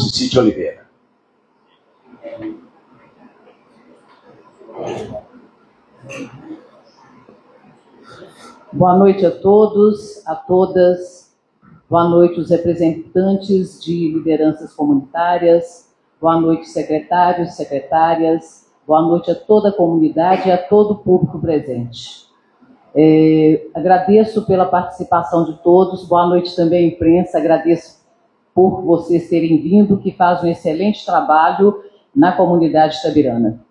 Cicide Oliveira. Boa noite a todos, a todas. Boa noite os representantes de lideranças comunitárias. Boa noite secretários, secretárias. Boa noite a toda a comunidade e a todo o público presente. Agradeço pela participação de todos. Boa noite também, imprensa. Agradeço por vocês terem vindo, que faz um excelente trabalho na comunidade itabirana.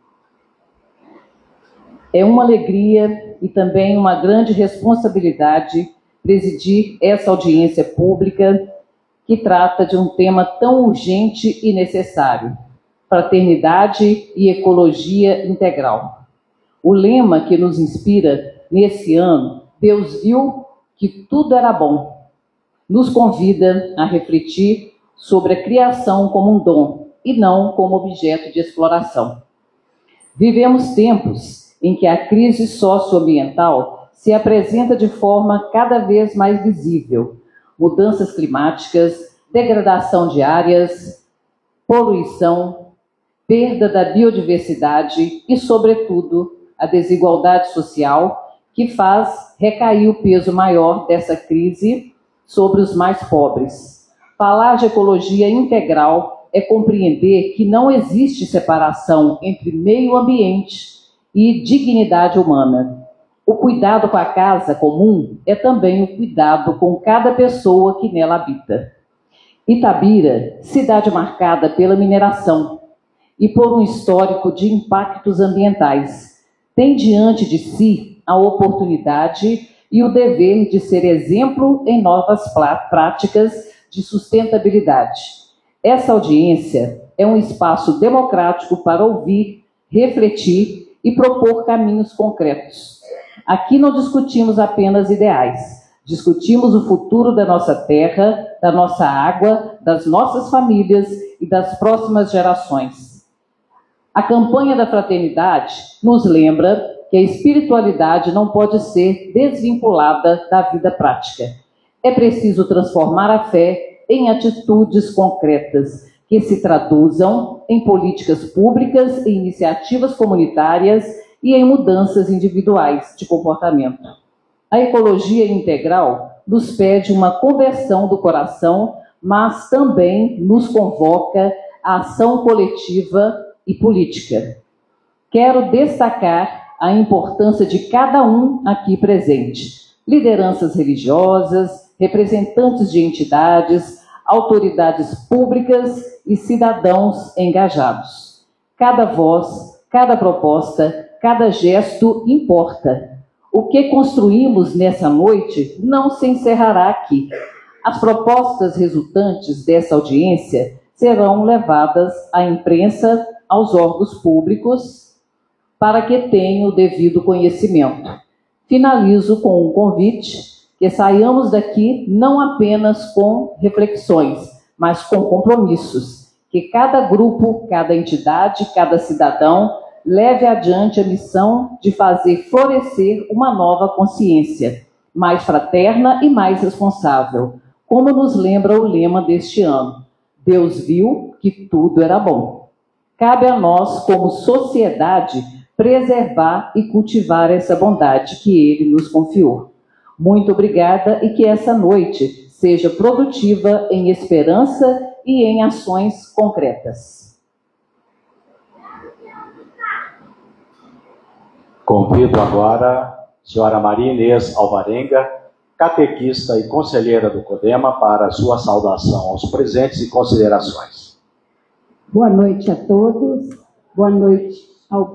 É uma alegria e também uma grande responsabilidade presidir essa audiência pública que trata de um tema tão urgente e necessário: fraternidade e ecologia integral. O lema que nos inspira nesse ano, Deus viu que tudo era bom, nos convida a refletir sobre a criação como um dom e não como objeto de exploração. Vivemos tempos em que a crise socioambiental se apresenta de forma cada vez mais visível. Mudanças climáticas, degradação de áreas, poluição, perda da biodiversidade e, sobretudo, a desigualdade social, que faz recair o peso maior dessa crise sobre os mais pobres. Falar de ecologia integral é compreender que não existe separação entre meio ambiente e dignidade humana. O cuidado com a casa comum é também o cuidado com cada pessoa que nela habita. Itabira, cidade marcada pela mineração e por um histórico de impactos ambientais, tem diante de si a oportunidade e o dever de ser exemplo em novas práticas de sustentabilidade. Essa audiência é um espaço democrático para ouvir, refletir e propor caminhos concretos. Aqui não discutimos apenas ideais, discutimos o futuro da nossa terra, da nossa água, das nossas famílias e das próximas gerações. A campanha da fraternidade nos lembra que a espiritualidade não pode ser desvinculada da vida prática. É preciso transformar a fé em atitudes concretas que se traduzam em políticas públicas, em iniciativas comunitárias e em mudanças individuais de comportamento. A ecologia integral nos pede uma conversão do coração, mas também nos convoca à ação coletiva e política. Quero destacar a importância de cada um aqui presente: lideranças religiosas, representantes de entidades, autoridades públicas e cidadãos engajados. Cada voz, cada proposta, cada gesto importa. O que construímos nessa noite não se encerrará aqui. As propostas resultantes dessa audiência serão levadas à imprensa, aos órgãos públicos, para que tenham o devido conhecimento. Finalizo com um convite: que saiamos daqui não apenas com reflexões, mas com compromissos. Que cada grupo, cada entidade, cada cidadão leve adiante a missão de fazer florescer uma nova consciência, mais fraterna e mais responsável, como nos lembra o lema deste ano: Deus viu que tudo era bom. Cabe a nós, como sociedade, preservar e cultivar essa bondade que Ele nos confiou. Muito obrigada e que essa noite seja produtiva em esperança e em ações concretas. Convido agora a senhora Maria Inês Alvarenga, catequista e conselheira do CODEMA, para a sua saudação aos presentes e considerações. Boa noite a todos, boa noite a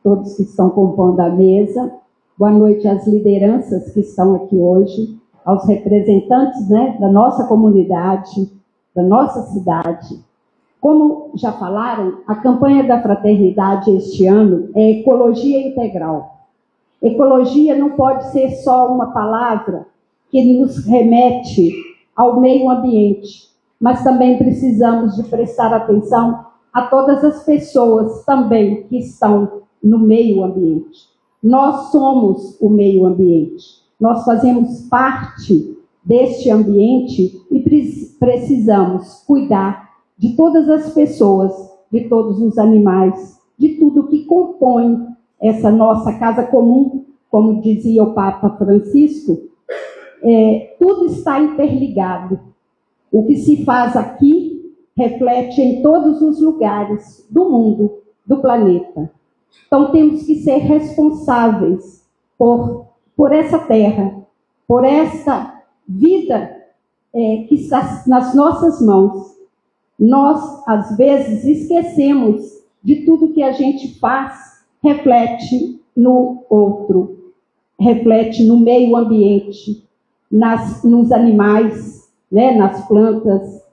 todos que estão compondo a mesa, boa noite às lideranças que estão aqui hoje, aos representantes, da nossa comunidade, da nossa cidade. Como já falaram, a campanha da fraternidade este ano é ecologia integral. Ecologia não pode ser só uma palavra que nos remete ao meio ambiente, mas também precisamos de prestar atenção a todas as pessoas também que estão no meio ambiente. Nós somos o meio ambiente, nós fazemos parte deste ambiente e precisamos cuidar de todas as pessoas, de todos os animais, de tudo que compõe essa nossa casa comum, como dizia o Papa Francisco. Tudo está interligado. O que se faz aqui reflete em todos os lugares do mundo, do planeta. Então temos que ser responsáveis por essa terra, por essa vida que está nas nossas mãos. Nós, às vezes, esquecemos de tudo que a gente faz, reflete no outro, reflete no meio ambiente, nos animais, né, nas plantas.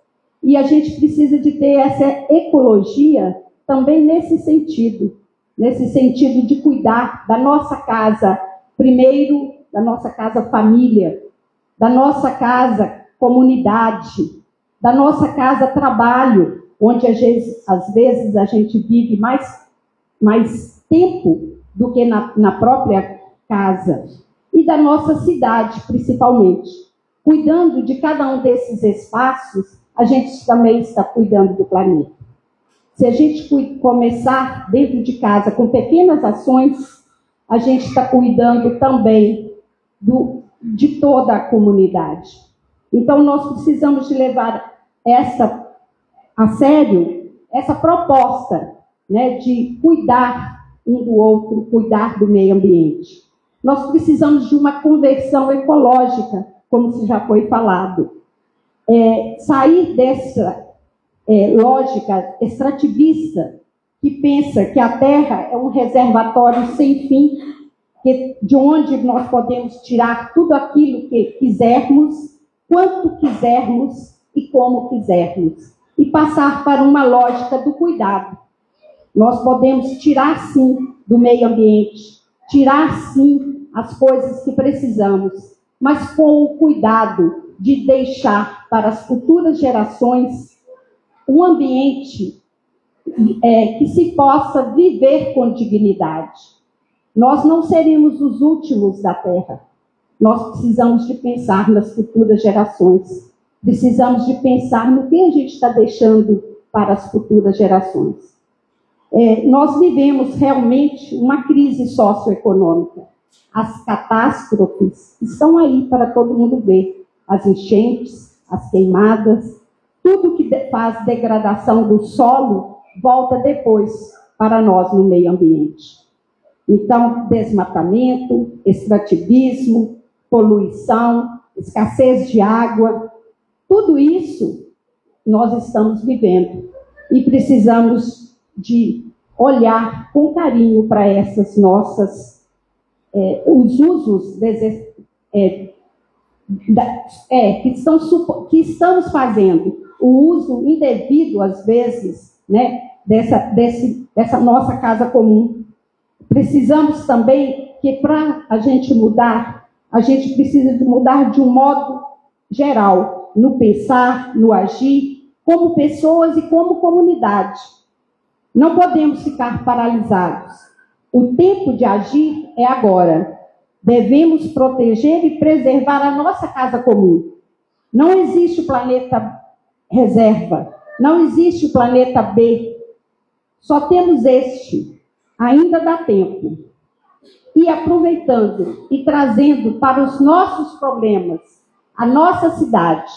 E a gente precisa de ter essa ecologia também nesse sentido de cuidar da nossa casa, primeiro da nossa casa família, da nossa casa comunidade, da nossa casa trabalho, onde às vezes a gente vive mais tempo do que na própria casa, e da nossa cidade, principalmente. Cuidando de cada um desses espaços, a gente também está cuidando do planeta. Se a gente começar dentro de casa com pequenas ações, a gente está cuidando também de toda a comunidade. Então, nós precisamos de levar a sério essa proposta, né, de cuidar um do outro, cuidar do meio ambiente. Nós precisamos de uma conversão ecológica, como se já foi falado. Sair dessa lógica extrativista que pensa que a Terra é um reservatório sem fim, de onde nós podemos tirar tudo aquilo que quisermos, quanto quisermos e como quisermos, e passar para uma lógica do cuidado. Nós podemos tirar, sim, do meio ambiente, tirar, sim, as coisas que precisamos, mas com o cuidado de deixar para as futuras gerações um ambiente que se possa viver com dignidade. Nós não seremos os últimos da Terra. Nós precisamos de pensar nas futuras gerações. Precisamos de pensar no que a gente está deixando para as futuras gerações. Nós vivemos realmente uma crise socioeconômica. As catástrofes estão aí para todo mundo ver. As enchentes, as queimadas, tudo que faz degradação do solo volta depois para nós no meio ambiente. Então, desmatamento, extrativismo, poluição, escassez de água, tudo isso nós estamos vivendo e precisamos de olhar com carinho para essas nossas, os usos que estamos fazendo, o uso indevido, às vezes, né, dessa nossa casa comum. Precisamos também que, para a gente mudar, a gente precisa de mudar de um modo geral, no pensar, no agir, como pessoas e como comunidade. Não podemos ficar paralisados. O tempo de agir é agora. Devemos proteger e preservar a nossa casa comum. Não existe o planeta reserva, não existe o planeta B. Só temos este. Ainda dá tempo. E aproveitando e trazendo para os nossos problemas a nossa cidade,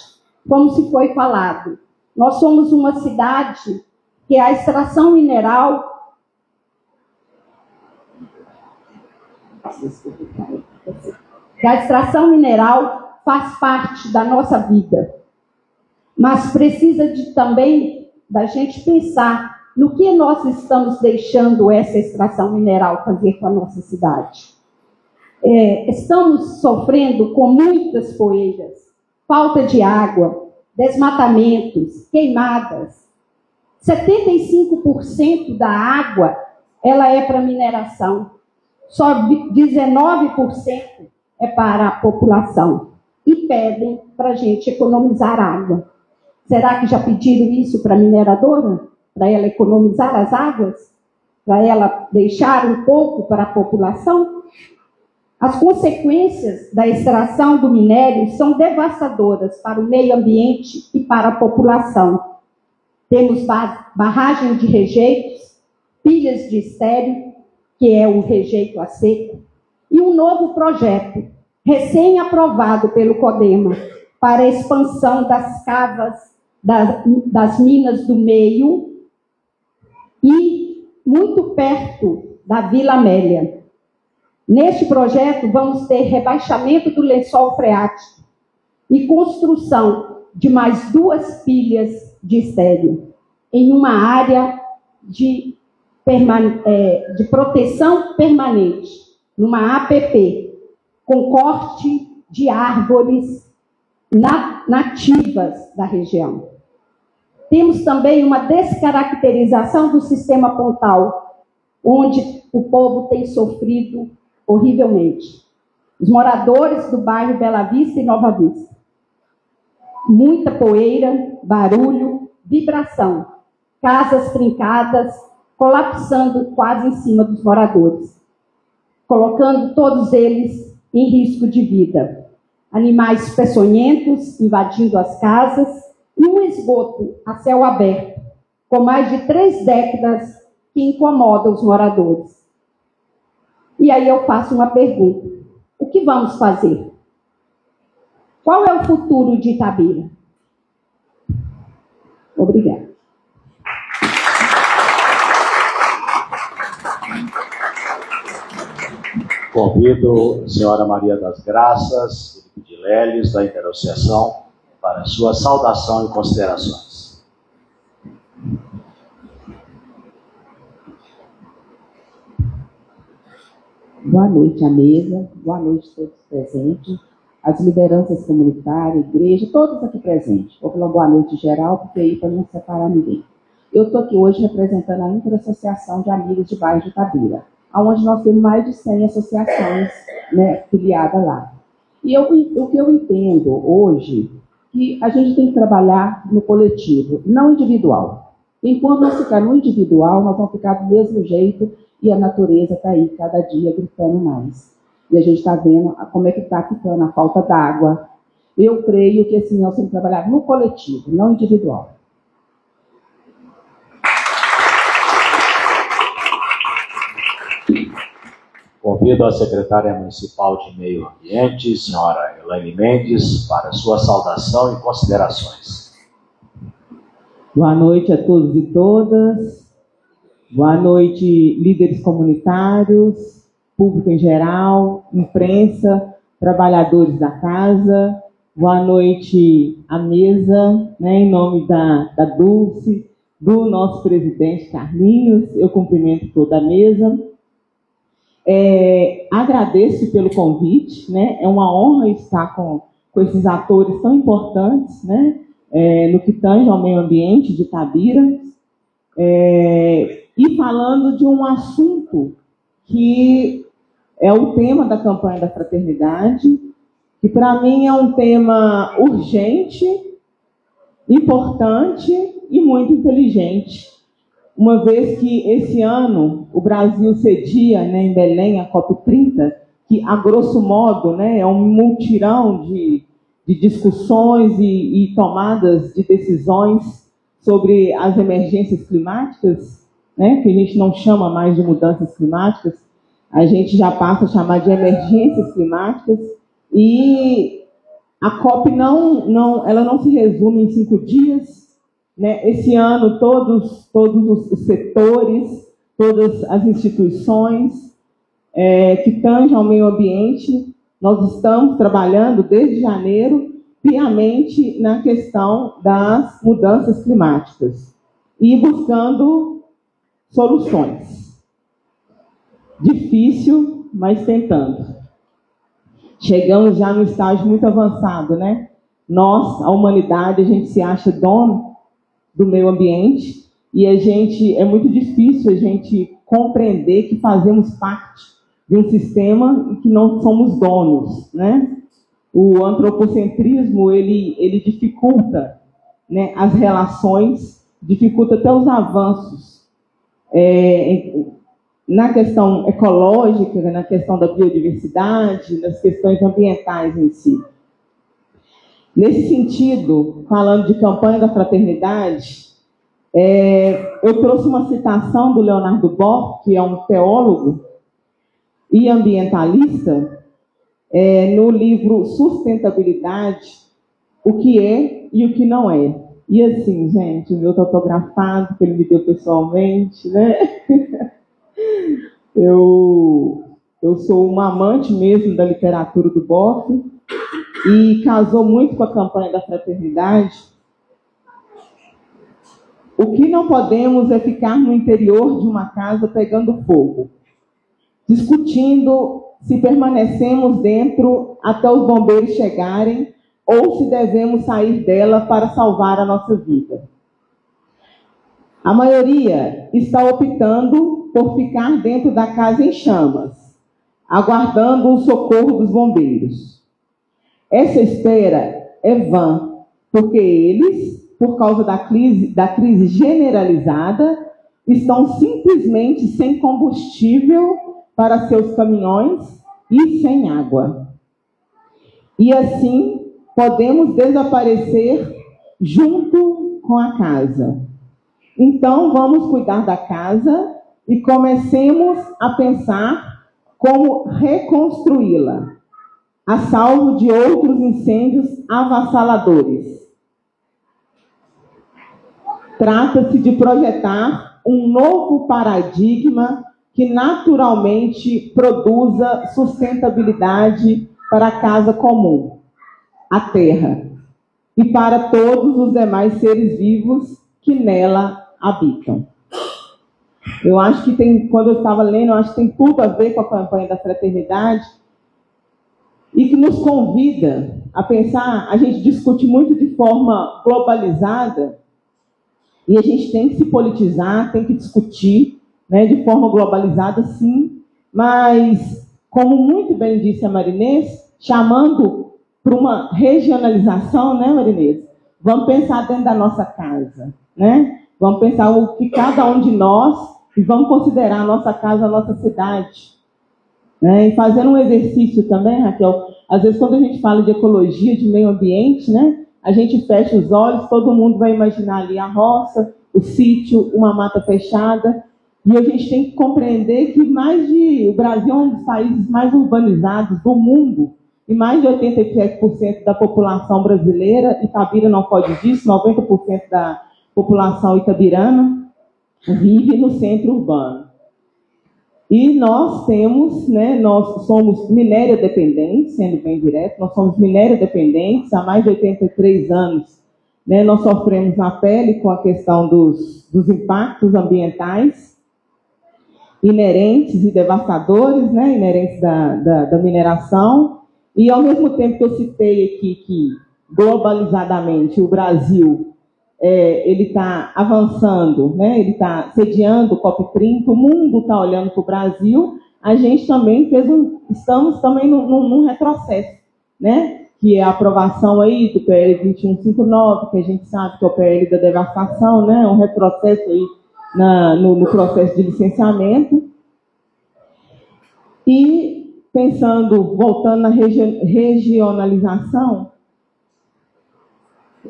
como se foi falado, nós somos uma cidade que a extração mineral faz parte da nossa vida. Mas precisa também da gente pensar no que nós estamos deixando essa extração mineral fazer com a nossa cidade. Estamos sofrendo com muitas poeiras, falta de água, desmatamentos, queimadas. 75% da água ela é para mineração. Só 19% é para a população. E pedem para a gente economizar água. Será que já pediram isso para a mineradora? Para ela economizar as águas? Para ela deixar um pouco para a população? As consequências da extração do minério são devastadoras para o meio ambiente e para a população. Temos barragem de rejeitos, pilhas de estéreo, que é o rejeito a seco, e um novo projeto, recém-aprovado pelo CODEMA, para a expansão das cavas das minas do meio e muito perto da Vila Amélia. Neste projeto, vamos ter rebaixamento do lençol freático e construção de mais 2 pilhas de estéreo em uma área de proteção permanente, numa APP, com corte de árvores nativas da região. Temos também uma descaracterização do sistema Pontal, onde o povo tem sofrido horrivelmente. Os moradores do bairro Bela Vista e Nova Vista. Muita poeira, barulho, vibração, casas trincadas, colapsando quase em cima dos moradores, colocando todos eles em risco de vida. Animais peçonhentos invadindo as casas e um esgoto a céu aberto, com mais de 3 décadas, que incomoda os moradores. E aí eu faço uma pergunta: o que vamos fazer? Qual é o futuro de Itabira? Obrigada. Convido a senhora Maria das Graças, Felipe de Leles, da Interassociação, para sua saudação e considerações. Boa noite à mesa, boa noite a todos presentes, as lideranças comunitárias, igreja, todos aqui presentes. Vou falar boa noite geral, porque aí para não separar ninguém. Eu estou aqui hoje representando a Interassociação de Amigos de Bairro de Itabira, onde nós temos mais de 100 associações, né, filiadas lá. E o que eu entendo hoje, que a gente tem que trabalhar no coletivo, não individual. Enquanto nós ficarmos no individual, nós vamos ficar do mesmo jeito e a natureza está aí cada dia gritando mais. E a gente está vendo como é que está ficando a falta d'água. Eu creio que assim, nós temos que trabalhar no coletivo, não individual. Convido a secretária municipal de Meio Ambiente, senhora Elaine Mendes, para sua saudação e considerações. Boa noite a todos e todas. Boa noite, líderes comunitários, público em geral, imprensa, trabalhadores da casa. Boa noite à mesa, né, em nome da Dulce, do nosso presidente Carlinhos. Eu cumprimento toda a mesa. Agradeço pelo convite, né? É uma honra estar com esses atores tão importantes, né? No que tange ao meio ambiente de Itabira, e falando de um assunto que é o tema da campanha da fraternidade, que para mim é um tema urgente, importante e muito inteligente. Uma vez que esse ano o Brasil cedia, né, em Belém a COP30, que a grosso modo, né, é um multirão de discussões e tomadas de decisões sobre as emergências climáticas, né, que a gente não chama mais de mudanças climáticas, a gente já passa a chamar de emergências climáticas, e a COP ela não se resume em 5 dias. Né? Esse ano, todos os setores, todas as instituições que tangem ao meio ambiente, nós estamos trabalhando desde janeiro piamente na questão das mudanças climáticas e buscando soluções. Difícil, mas tentando. Chegamos já no estágio muito avançado, né? Nós, a humanidade, a gente se acha dono do meio ambiente, e é muito difícil a gente compreender que fazemos parte de um sistema e que não somos donos, né? O antropocentrismo, ele dificulta, né, as relações, dificulta até os avanços na questão ecológica, na questão da biodiversidade, nas questões ambientais em si. Nesse sentido, falando de campanha da fraternidade, Eu trouxe uma citação do Leonardo Boff, que é um teólogo e ambientalista, no livro Sustentabilidade, o que é e o que não é. E assim, gente, o meu está autografado, que ele me deu pessoalmente, né? Eu sou uma amante mesmo da literatura do Boff e casou muito com a campanha da fraternidade. O que não podemos é ficar no interior de uma casa pegando fogo, discutindo se permanecemos dentro até os bombeiros chegarem ou se devemos sair dela para salvar a nossa vida. A maioria está optando por ficar dentro da casa em chamas, aguardando o socorro dos bombeiros. Essa espera é vã, porque eles, por causa da crise generalizada, estão simplesmente sem combustível para seus caminhões e sem água. E assim podemos desaparecer junto com a casa. Então vamos cuidar da casa e comecemos a pensar como reconstruí-la, a salvo de outros incêndios avassaladores. Trata-se de projetar um novo paradigma que naturalmente produza sustentabilidade para a casa comum, a Terra, e para todos os demais seres vivos que nela habitam. Eu acho que tem, quando eu estava lendo, eu acho que tem tudo a ver com a campanha da fraternidade e que nos convida a pensar. A gente discute muito de forma globalizada e a gente tem que se politizar, tem que discutir, né, de forma globalizada, sim, mas, como muito bem disse a Marinês, chamando para uma regionalização, né, Marinês? Vamos pensar dentro da nossa casa, né? Vamos pensar o que cada um de nós, e vamos considerar a nossa casa, a nossa cidade. Né? E fazendo um exercício também, Raquel, às vezes quando a gente fala de ecologia, de meio ambiente, né, a gente fecha os olhos, todo mundo vai imaginar ali a roça, o sítio, uma mata fechada, e a gente tem que compreender que o Brasil é um dos países mais urbanizados do mundo, e mais de 87% da população brasileira, Itabira não pode disso, 90% da população itabirana vive no centro urbano. E nós temos, né, nós somos minério dependentes, sendo bem direto, nós somos minério dependentes há mais de 83 anos. Né, nós sofremos na pele com a questão dos impactos ambientais inerentes e devastadores, né, inerentes da mineração. E, ao mesmo tempo que eu citei aqui que, globalizadamente, o Brasil ele está avançando, né? Ele está sediando o COP30, o mundo está olhando para o Brasil, a gente também estamos também num retrocesso, né? Que é a aprovação aí do PL 2159, que a gente sabe que é o PL da devastação, né? Um retrocesso aí no processo de licenciamento. E pensando, voltando na regionalização,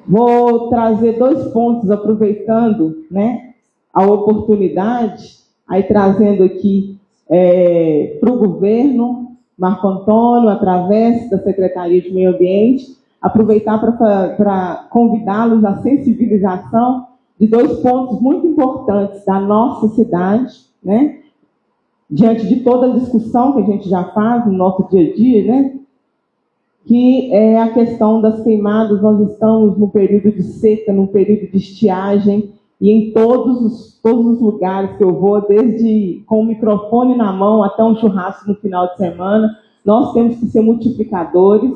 vou trazer 2 pontos, aproveitando, né, a oportunidade, aí trazendo aqui para o governo, Marco Antônio, através da Secretaria de Meio Ambiente, aproveitar para convidá-los à sensibilização de 2 pontos muito importantes da nossa cidade, né, diante de toda a discussão que a gente já faz no nosso dia a dia, né, que é a questão das queimadas. Nós estamos no período de seca, no período de estiagem, e em todos os lugares que eu vou, desde com o microfone na mão até um churrasco no final de semana, nós temos que ser multiplicadores,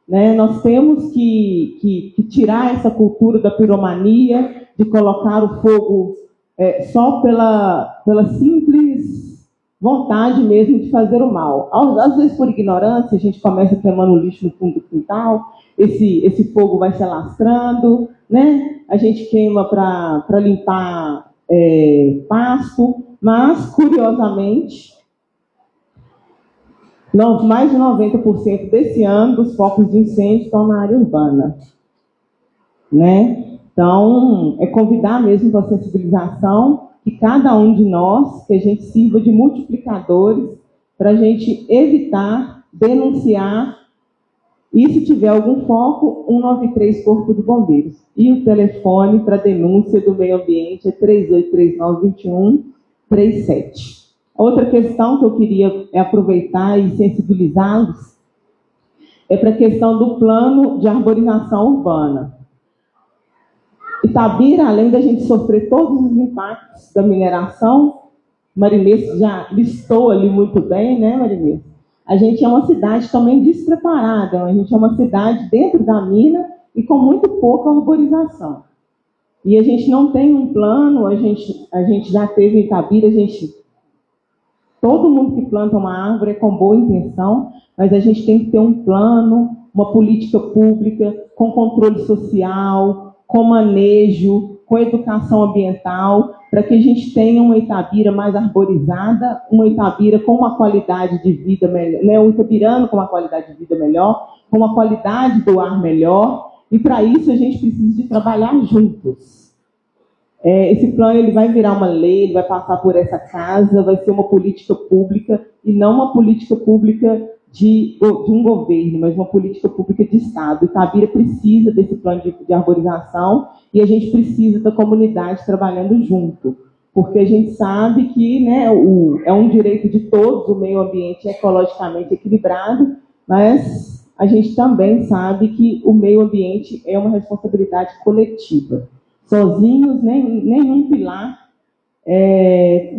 né? Nós temos que tirar essa cultura da piromania, de colocar o fogo só pela simples vontade mesmo de fazer o mal. Às vezes, por ignorância, a gente começa queimando lixo no fundo do quintal, esse fogo vai se alastrando, né? A gente queima para limpar pasto, mas, curiosamente, mais de 90% desse ano dos focos de incêndio estão na área urbana. Né? Então, é convidar mesmo para a sensibilização, que cada um de nós, que a gente sirva de multiplicadores para a gente evitar, denunciar, e se tiver algum foco, 193 Corpo de Bombeiros. E o telefone para denúncia do meio ambiente é 3839-2137. Outra questão que eu queria aproveitar e sensibilizá-los é para a questão do plano de arborização urbana. Itabira, além da gente sofrer todos os impactos da mineração, Marinês já listou ali muito bem, né, Marinês? A gente é uma cidade também despreparada, a gente é uma cidade dentro da mina e com muito pouca arborização. E a gente não tem um plano, a gente já teve em Itabira, todo mundo que planta uma árvore é com boa intenção, mas a gente tem que ter um plano, uma política pública, com controle social, com manejo, com educação ambiental, para que a gente tenha uma Itabira mais arborizada, uma Itabira com uma qualidade de vida melhor, né? Um itabirano com uma qualidade de vida melhor, com uma qualidade do ar melhor, e para isso a gente precisa de trabalhar juntos. Esse plano ele vai virar uma lei, ele vai passar por essa casa, vai ser uma política pública, e não uma política pública de um governo, mas uma política pública de Estado. Itabira precisa desse plano de arborização e a gente precisa da comunidade trabalhando junto, porque a gente sabe que, né, é um direito de todos, o meio ambiente é ecologicamente equilibrado, mas a gente também sabe que o meio ambiente é uma responsabilidade coletiva. Sozinhos, nenhum pilar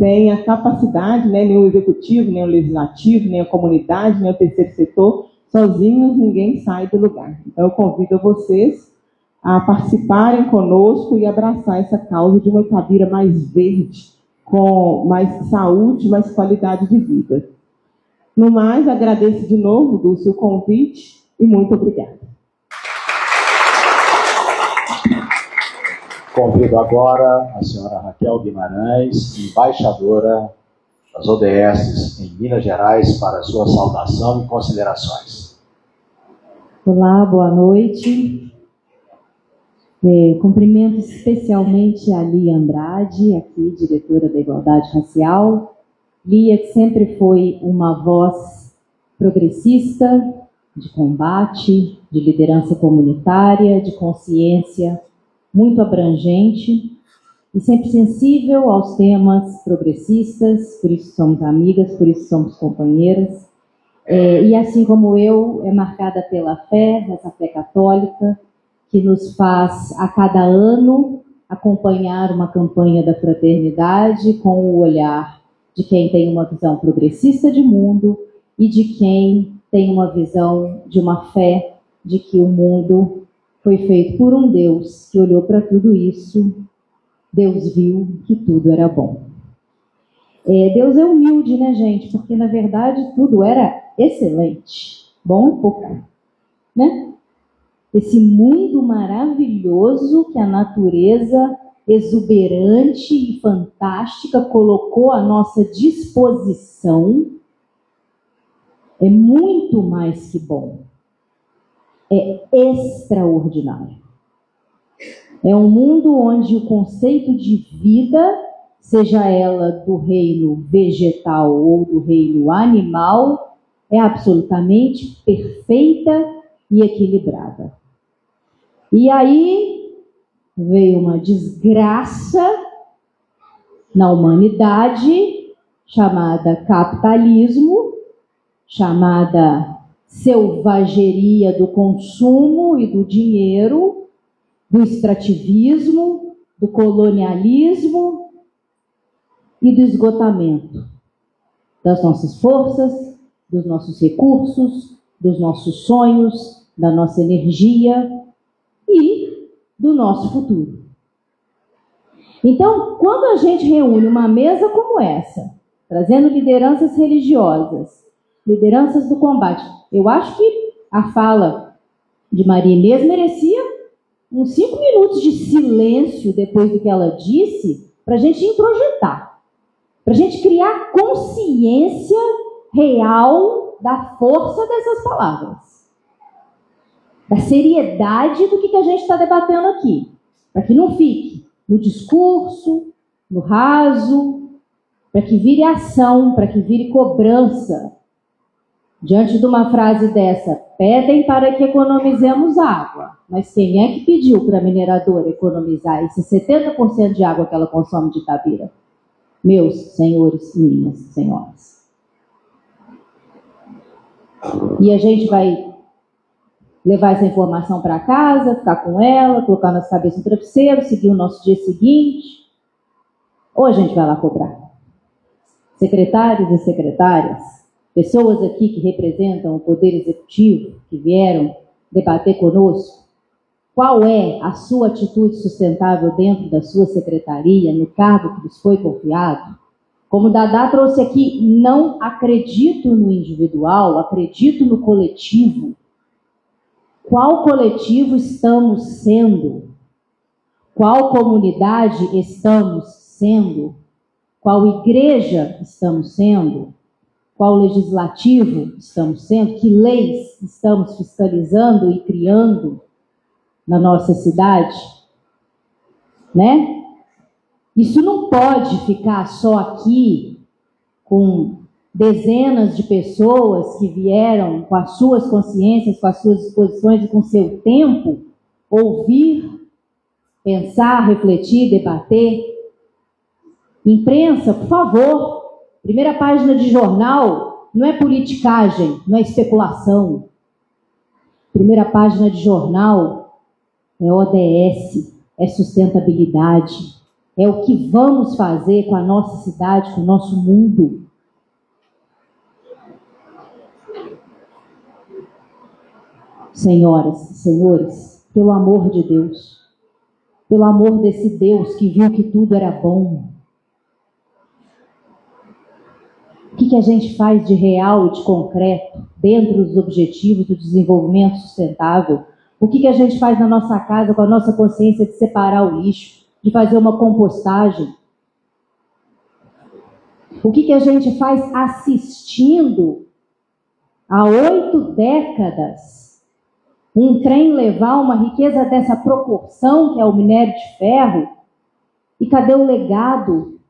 tem a capacidade, né, nem o executivo, nem o legislativo, nem a comunidade, nem o terceiro setor, sozinhos ninguém sai do lugar. Então eu convido vocês a participarem conosco e abraçar essa causa de uma Itabira mais verde, com mais saúde, mais qualidade de vida. No mais, agradeço de novo, Dulce, o convite e muito obrigada. Convido agora a senhora Raquel Guimarães, embaixadora das ODS em Minas Gerais, para a sua saudação e considerações. Olá, boa noite. Cumprimento especialmente a Lia Andrade, aqui, diretora da Igualdade Racial. Lia, que sempre foi uma voz progressista, de combate, de liderança comunitária, de consciência muito abrangente e sempre sensível aos temas progressistas, por isso somos amigas, por isso somos companheiras. E assim como eu, é marcada pela fé, essa fé católica, que nos faz a cada ano acompanhar uma campanha da fraternidade com o olhar de quem tem uma visão progressista de mundo e de quem tem uma visão de uma fé de que o mundo foi feito por um Deus que olhou para tudo isso, Deus viu que tudo era bom. Deus é humilde, né, gente? Porque, na verdade, tudo era excelente. Bom e pouco, né? Esse mundo maravilhoso que a natureza exuberante e fantástica colocou à nossa disposição é muito mais que bom. É extraordinário. É um mundo onde o conceito de vida, seja ela do reino vegetal ou do reino animal, é absolutamente perfeita e equilibrada. E aí veio uma desgraça na humanidade, chamada capitalismo, chamada selvageria do consumo e do dinheiro, do extrativismo, do colonialismo e do esgotamento das nossas forças, dos nossos recursos, dos nossos sonhos, da nossa energia e do nosso futuro. Então, quando a gente reúne uma mesa como essa, trazendo lideranças religiosas, lideranças do combate, eu acho que a fala de Maria Inês merecia uns 5 minutos de silêncio depois do que ela disse, para a gente introjetar, para a gente criar consciência real da força dessas palavras, da seriedade do que a gente está debatendo aqui. para que não fique no discurso, no raso, para que vire ação, para que vire cobrança. Diante de uma frase dessa, pedem para que economizemos água, mas quem é que pediu para a mineradora economizar esse 70% de água que ela consome de Itabira? Meus senhores e minhas senhoras. E a gente vai levar essa informação para casa, ficar com ela, colocar nossa cabeça no travesseiro, seguir o nosso dia seguinte, ou a gente vai lá cobrar. Secretários e secretárias, pessoas aqui que representam o Poder Executivo, que vieram debater conosco, qual é a sua atitude sustentável dentro da sua secretaria, no cargo que lhes foi confiado? Como Dadá trouxe aqui, não acredito no individual, acredito no coletivo. Qual coletivo estamos sendo? Qual comunidade estamos sendo? Qual igreja estamos sendo? Qual legislativo estamos sendo? Que leis estamos fiscalizando e criando na nossa cidade? Né? Isso não pode ficar só aqui com dezenas de pessoas que vieram com as suas consciências, com as suas disposições e com seu tempo, ouvir, pensar, refletir, debater. Imprensa, por favor, primeira página de jornal não é politicagem, não é especulação. Primeira página de jornal é ODS, é sustentabilidade, é o que vamos fazer com a nossa cidade, com o nosso mundo. Senhoras e senhores, pelo amor de Deus, pelo amor desse Deus que viu que tudo era bom, o que a gente faz de real e de concreto dentro dos objetivos do desenvolvimento sustentável? O que a gente faz na nossa casa com a nossa consciência de separar o lixo, de fazer uma compostagem? O que a gente faz assistindo há 8 décadas um trem levar uma riqueza dessa proporção, que é o minério de ferro? E cadê o legado?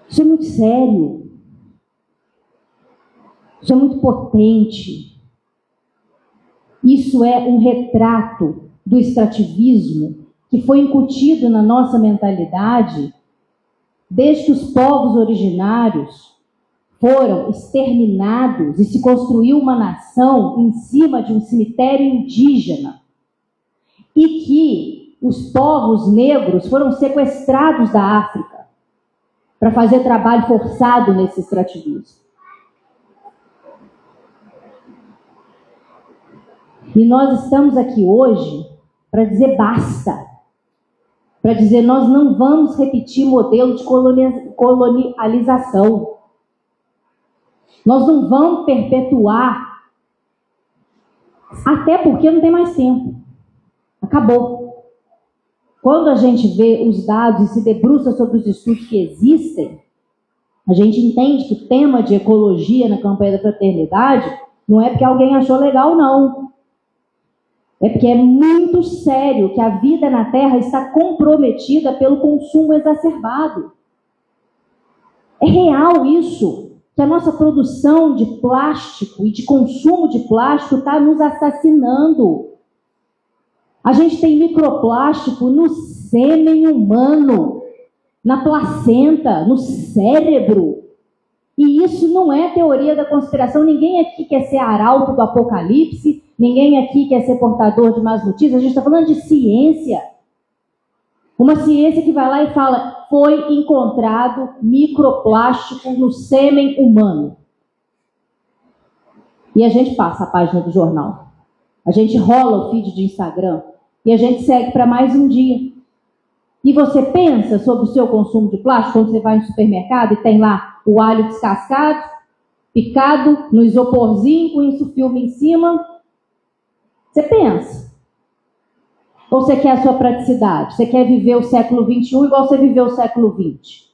Isso é muito sério. Isso é muito potente. Isso é um retrato do extrativismo que foi incutido na nossa mentalidade desde que os povos originários foram exterminados e se construiu uma nação em cima de um cemitério indígena, e que os povos negros foram sequestrados da África para fazer trabalho forçado nesse extrativismo. E nós estamos aqui hoje para dizer basta, para dizer nós não vamos repetir modelo de colonialização. Nós não vamos perpetuar, até porque não tem mais tempo. Acabou. Quando a gente vê os dados e se debruça sobre os estudos que existem, a gente entende que o tema de ecologia na campanha da fraternidade não é porque alguém achou legal, não. É porque é muito sério que a vida na Terra está comprometida pelo consumo exacerbado. É real isso. Que a nossa produção de plástico e de consumo de plástico está nos assassinando. A gente tem microplástico no sêmen humano, na placenta, no cérebro. E isso não é teoria da conspiração. Ninguém aqui quer ser arauto do apocalipse, ninguém aqui quer ser portador de más notícias. A gente está falando de ciência. Uma ciência que vai lá e fala: foi encontrado microplástico no sêmen humano. E a gente passa a página do jornal. A gente rola o feed de Instagram e a gente segue para mais um dia. E você pensa sobre o seu consumo de plástico quando você vai no supermercado e tem lá o alho descascado, picado no isoporzinho, com isso filme em cima. Você pensa? Ou você quer a sua praticidade? Você quer viver o século XXI igual você viveu o século XX?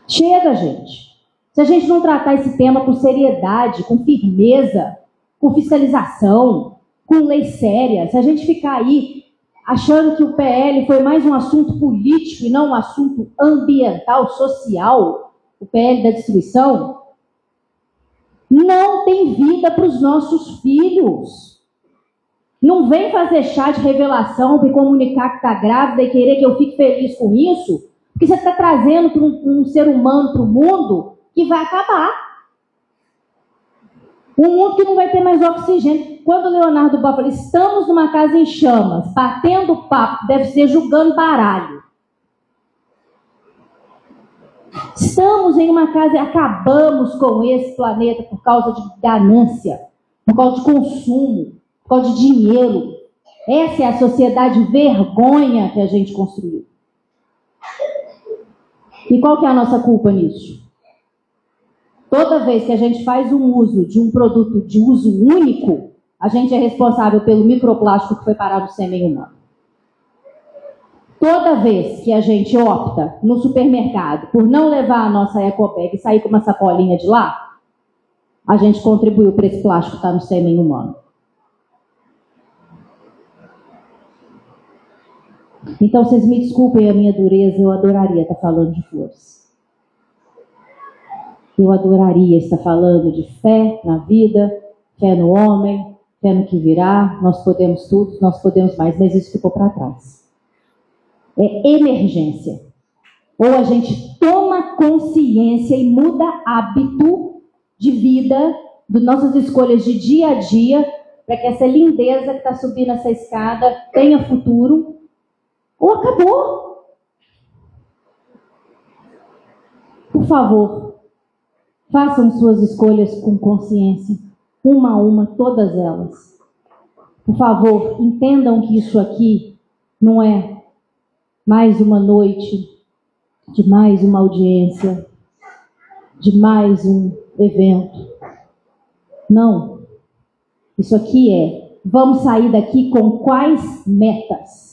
Chega, gente. Se a gente não tratar esse tema com seriedade, com firmeza, com fiscalização, com leis sérias, se a gente ficar aí achando que o PL foi mais um assunto político e não um assunto ambiental, social, o PL da destruição, não tem vida para os nossos filhos. Não vem fazer chá de revelação para comunicar que está grávida e querer que eu fique feliz com isso, porque você está trazendo um ser humano para o mundo que vai acabar. Um mundo que não vai ter mais oxigênio. Quando o Leonardo Boff fala, estamos numa casa em chamas, batendo papo, deve ser jogando baralho. Estamos em uma casa e acabamos com esse planeta por causa de ganância, por causa de consumo, por causa de dinheiro. Essa é a sociedade vergonha que a gente construiu. E qual que é a nossa culpa nisso? Toda vez que a gente faz um uso de um produto de uso único, a gente é responsável pelo microplástico que foi parar no sêmen humano. Toda vez que a gente opta no supermercado por não levar a nossa ecobag e sair com uma sacolinha de lá, a gente contribuiu para esse plástico estar no sêmen humano. Então, vocês me desculpem a minha dureza, eu adoraria estar falando de flores. Eu adoraria estar falando de fé na vida, fé no homem, fé no que virá, nós podemos tudo, nós podemos mais, mas isso ficou para trás. É emergência. Ou a gente toma consciência e muda hábito de vida, das nossas escolhas de dia a dia, para que essa lindeza que está subindo essa escada tenha futuro, ou acabou. Por favor, façam suas escolhas com consciência, uma a uma, todas elas. Por favor, entendam que isso aqui não é mais uma noite, de mais uma audiência, de mais um evento. Não. Isso aqui é, vamos sair daqui com quais metas?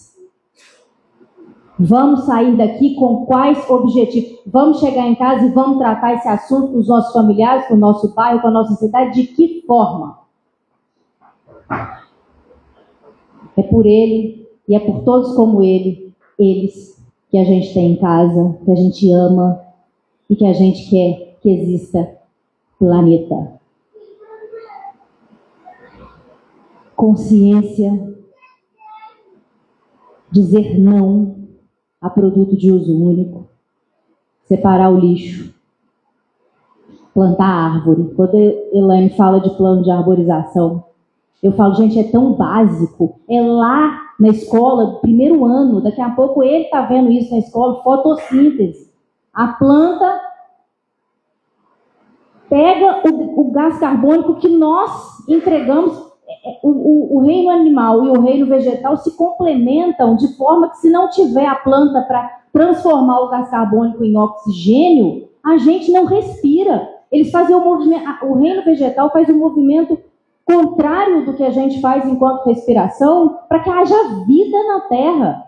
Vamos sair daqui com quais objetivos? Vamos chegar em casa e vamos tratar esse assunto com os nossos familiares, com o nosso bairro, com a nossa cidade? De que forma? É por ele e é por todos como ele, eles, que a gente tem em casa, que a gente ama e que a gente quer que exista planeta. Consciência, dizer não a produto de uso único, separar o lixo, plantar árvore. Quando a Elaine fala de plano de arborização, eu falo, gente, é tão básico. É lá na escola, primeiro ano, daqui a pouco ele está vendo isso na escola, fotossíntese. A planta pega o gás carbônico que nós entregamos. O reino animal e o reino vegetal se complementam de forma que, se não tiver a planta para transformar o gás carbônico em oxigênio, a gente não respira. Eles fazem o movimento, o reino vegetal faz um movimento contrário do que a gente faz enquanto respiração, para que haja vida na Terra.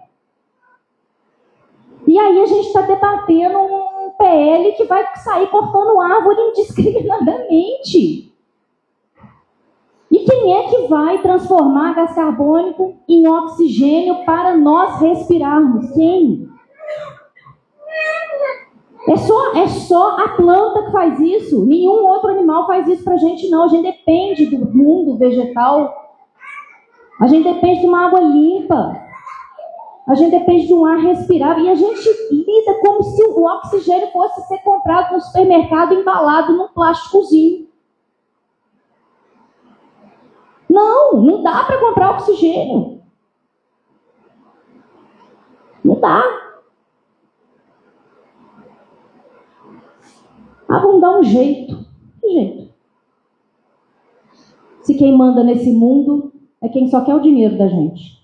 E aí a gente está debatendo um PL que vai sair cortando árvore indiscriminadamente. E quem é que vai transformar gás carbônico em oxigênio para nós respirarmos? Quem? É só a planta que faz isso. Nenhum outro animal faz isso para a gente, não. A gente depende do mundo vegetal. A gente depende de uma água limpa. A gente depende de um ar respirável. E a gente lida como se o oxigênio fosse ser comprado no supermercado, embalado num plásticozinho. Não dá para comprar oxigênio. Não dá. Vamos dar um jeito. Que jeito? Se quem manda nesse mundo é quem só quer o dinheiro da gente.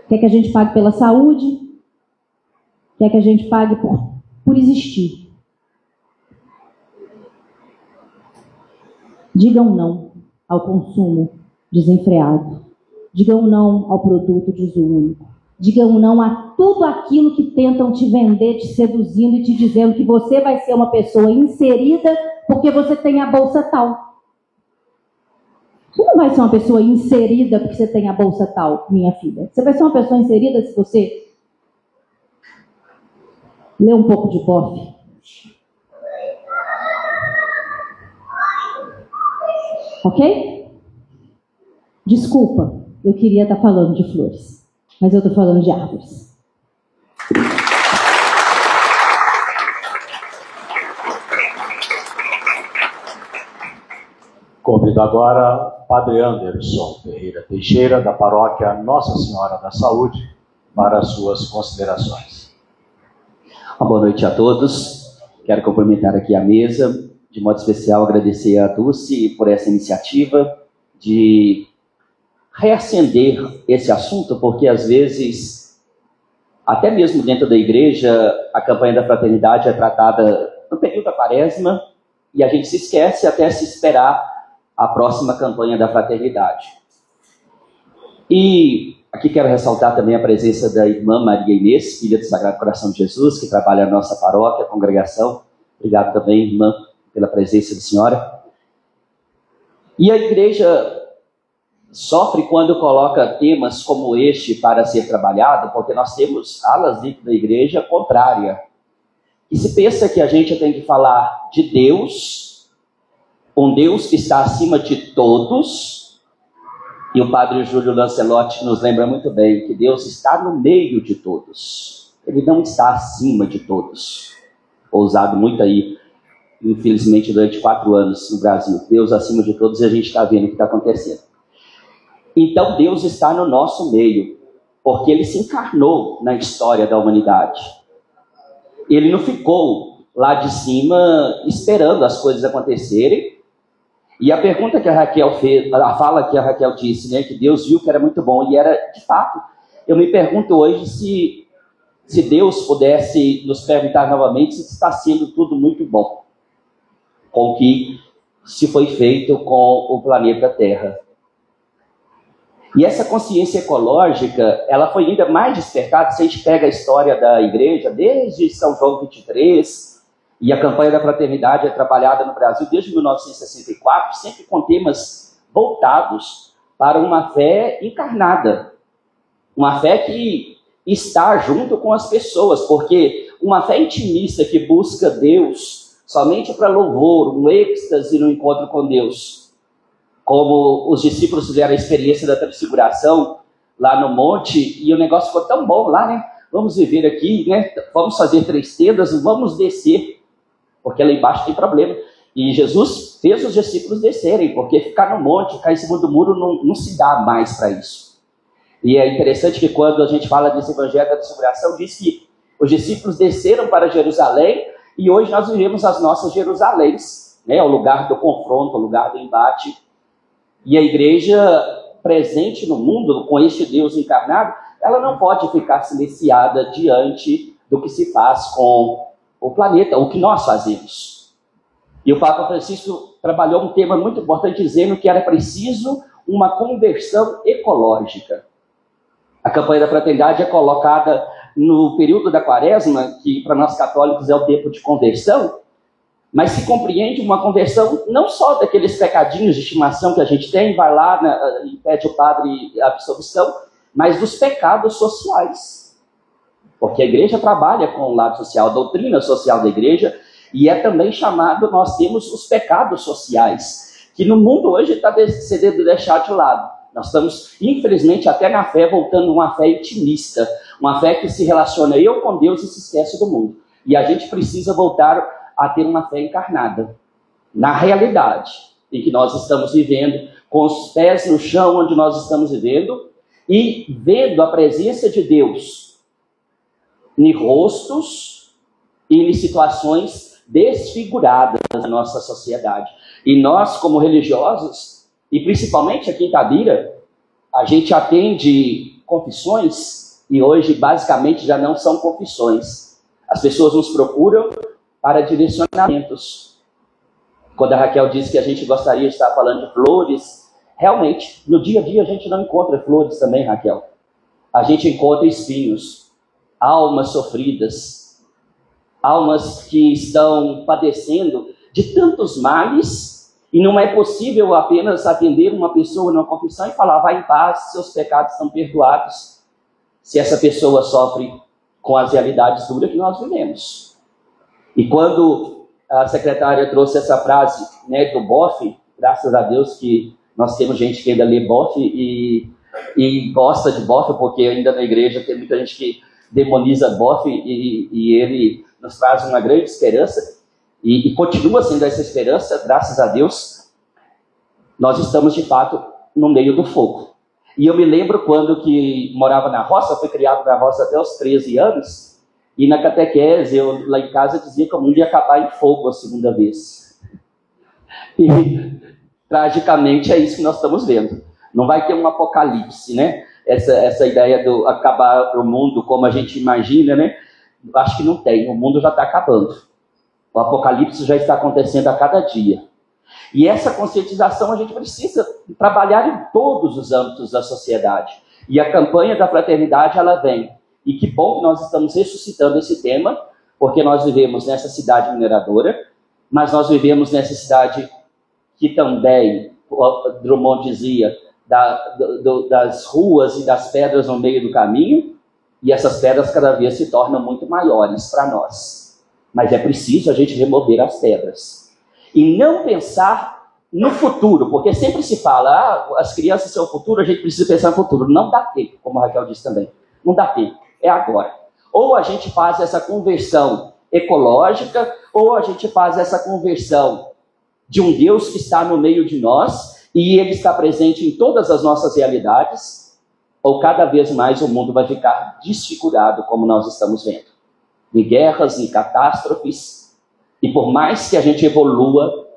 Quer que a gente pague pela saúde, quer que a gente pague por existir. Digam não ao consumo desenfreado. Digam não ao produto de uso único. Digam não a tudo aquilo que tentam te vender, te seduzindo e te dizendo que você vai ser uma pessoa inserida porque você tem a bolsa tal. Você não vai ser uma pessoa inserida porque você tem a bolsa tal, minha filha. Você vai ser uma pessoa inserida se você ler um pouco de Boff. Ok? Desculpa, eu queria estar falando de flores, mas eu estou falando de árvores. Convido agora Padre Anderson Ferreira Teixeira, da paróquia Nossa Senhora da Saúde, para as suas considerações. Boa noite a todos. Quero cumprimentar aqui a mesa, de modo especial agradecer a Dulce por essa iniciativa de reacender esse assunto, porque às vezes, até mesmo dentro da igreja, a campanha da fraternidade é tratada no período da quaresma e a gente se esquece até se esperar a próxima campanha da fraternidade. E aqui quero ressaltar também a presença da irmã Maria Inês, filha do Sagrado Coração de Jesus, que trabalha na nossa paróquia, congregação. Obrigado também, irmã, pela presença da senhora. E a igreja sofre quando coloca temas como este para ser trabalhado, porque nós temos alas dentro da igreja contrária. E se pensa que a gente tem que falar de Deus, um Deus que está acima de todos, e o padre Júlio Lancelotti nos lembra muito bem que Deus está no meio de todos. Ele não está acima de todos. Ousado muito aí, infelizmente, durante 4 anos no Brasil. Deus acima de todos, e a gente está vendo o que está acontecendo. Então Deus está no nosso meio, porque Ele se encarnou na história da humanidade. Ele não ficou lá de cima esperando as coisas acontecerem. E a pergunta que a Raquel fez, a fala que a Raquel disse, né, que Deus viu que era muito bom, e era de fato. Eu me pergunto hoje se Deus pudesse nos perguntar novamente se está sendo tudo muito bom com o que se foi feito com o planeta Terra. E essa consciência ecológica, ela foi ainda mais despertada se a gente pega a história da igreja, desde São João 23, e a campanha da fraternidade é trabalhada no Brasil desde 1964, sempre com temas voltados para uma fé encarnada. Uma fé que está junto com as pessoas, porque uma fé intimista que busca Deus somente para louvor, um êxtase no encontro com Deus, como os discípulos fizeram a experiência da transfiguração lá no monte, e o negócio ficou tão bom lá, né? Vamos viver aqui, né? Vamos fazer 3 tendas, vamos descer, porque lá embaixo tem problema. E Jesus fez os discípulos descerem, porque ficar no monte, ficar em cima do muro, não se dá mais para isso. E é interessante que quando a gente fala desse evangelho da transfiguração, diz que os discípulos desceram para Jerusalém, e hoje nós vivemos as nossas Jerusaléns, né? O lugar do confronto, o lugar do embate. E a igreja presente no mundo, com este Deus encarnado, ela não pode ficar silenciada diante do que se faz com o planeta, o que nós fazemos. E o Papa Francisco trabalhou um tema muito importante, dizendo que era preciso uma conversão ecológica. A campanha da fraternidade é colocada no período da quaresma, que para nós católicos é o tempo de conversão, mas se compreende uma conversão não só daqueles pecadinhos de estimação que a gente tem, vai lá e pede o padre a absolvição, mas dos pecados sociais. Porque a igreja trabalha com o lado social, a doutrina social da igreja, e é também chamado, nós temos os pecados sociais, que no mundo hoje está sendo deixado de lado. Nós estamos, infelizmente, até na fé, voltando a uma fé intimista, uma fé que se relaciona eu com Deus e se esquece do mundo. E a gente precisa voltar a ter uma fé encarnada, na realidade em que nós estamos vivendo, com os pés no chão onde nós estamos vivendo, e vendo a presença de Deus em rostos e em situações desfiguradas na nossa sociedade. E nós, como religiosos, e principalmente aqui em Itabira, a gente atende confissões, e hoje basicamente já não são confissões. As pessoas nos procuram para direcionamentos. Quando a Raquel disse que a gente gostaria de estar falando de flores, realmente, no dia a dia a gente não encontra flores também, Raquel. A gente encontra espinhos, almas sofridas, almas que estão padecendo de tantos males E não é possível apenas atender uma pessoa numa confissão e falar, vai em paz, seus pecados estão perdoados, se essa pessoa sofre com as realidades duras que nós vivemos. E quando a secretária trouxe essa frase, né, do Boff, graças a Deus que nós temos gente que ainda lê Boff e gosta de Boff, porque ainda na igreja tem muita gente que demoniza Boff e ele nos traz uma grande esperança. E continua sendo essa esperança, graças a Deus, nós estamos de fato no meio do fogo. E eu me lembro quando que morava na roça, fui criado na roça até os 13 anos, e na catequese, eu lá em casa dizia que o mundo ia acabar em fogo a segunda vez. E tragicamente é isso que nós estamos vendo. Não vai ter um apocalipse, né? Essa ideia do acabar o mundo como a gente imagina, né? Acho que não tem, o mundo já está acabando. O apocalipse já está acontecendo a cada dia. E essa conscientização a gente precisa trabalhar em todos os âmbitos da sociedade. E a campanha da fraternidade, ela vem. E que bom que nós estamos ressuscitando esse tema, porque nós vivemos nessa cidade mineradora, mas nós vivemos nessa cidade que também, o Drummond dizia, das ruas e das pedras no meio do caminho, e essas pedras cada vez se tornam muito maiores para nós. Mas é preciso a gente remover as pedras. E não pensar no futuro, porque sempre se fala, as crianças são o futuro, a gente precisa pensar no futuro. Não dá tempo, como a Raquel disse também. Não dá tempo, é agora. Ou a gente faz essa conversão ecológica, ou a gente faz essa conversão de um Deus que está no meio de nós, e Ele está presente em todas as nossas realidades, ou cada vez mais o mundo vai ficar desfigurado, como nós estamos vendo. De guerras e catástrofes, e por mais que a gente evolua,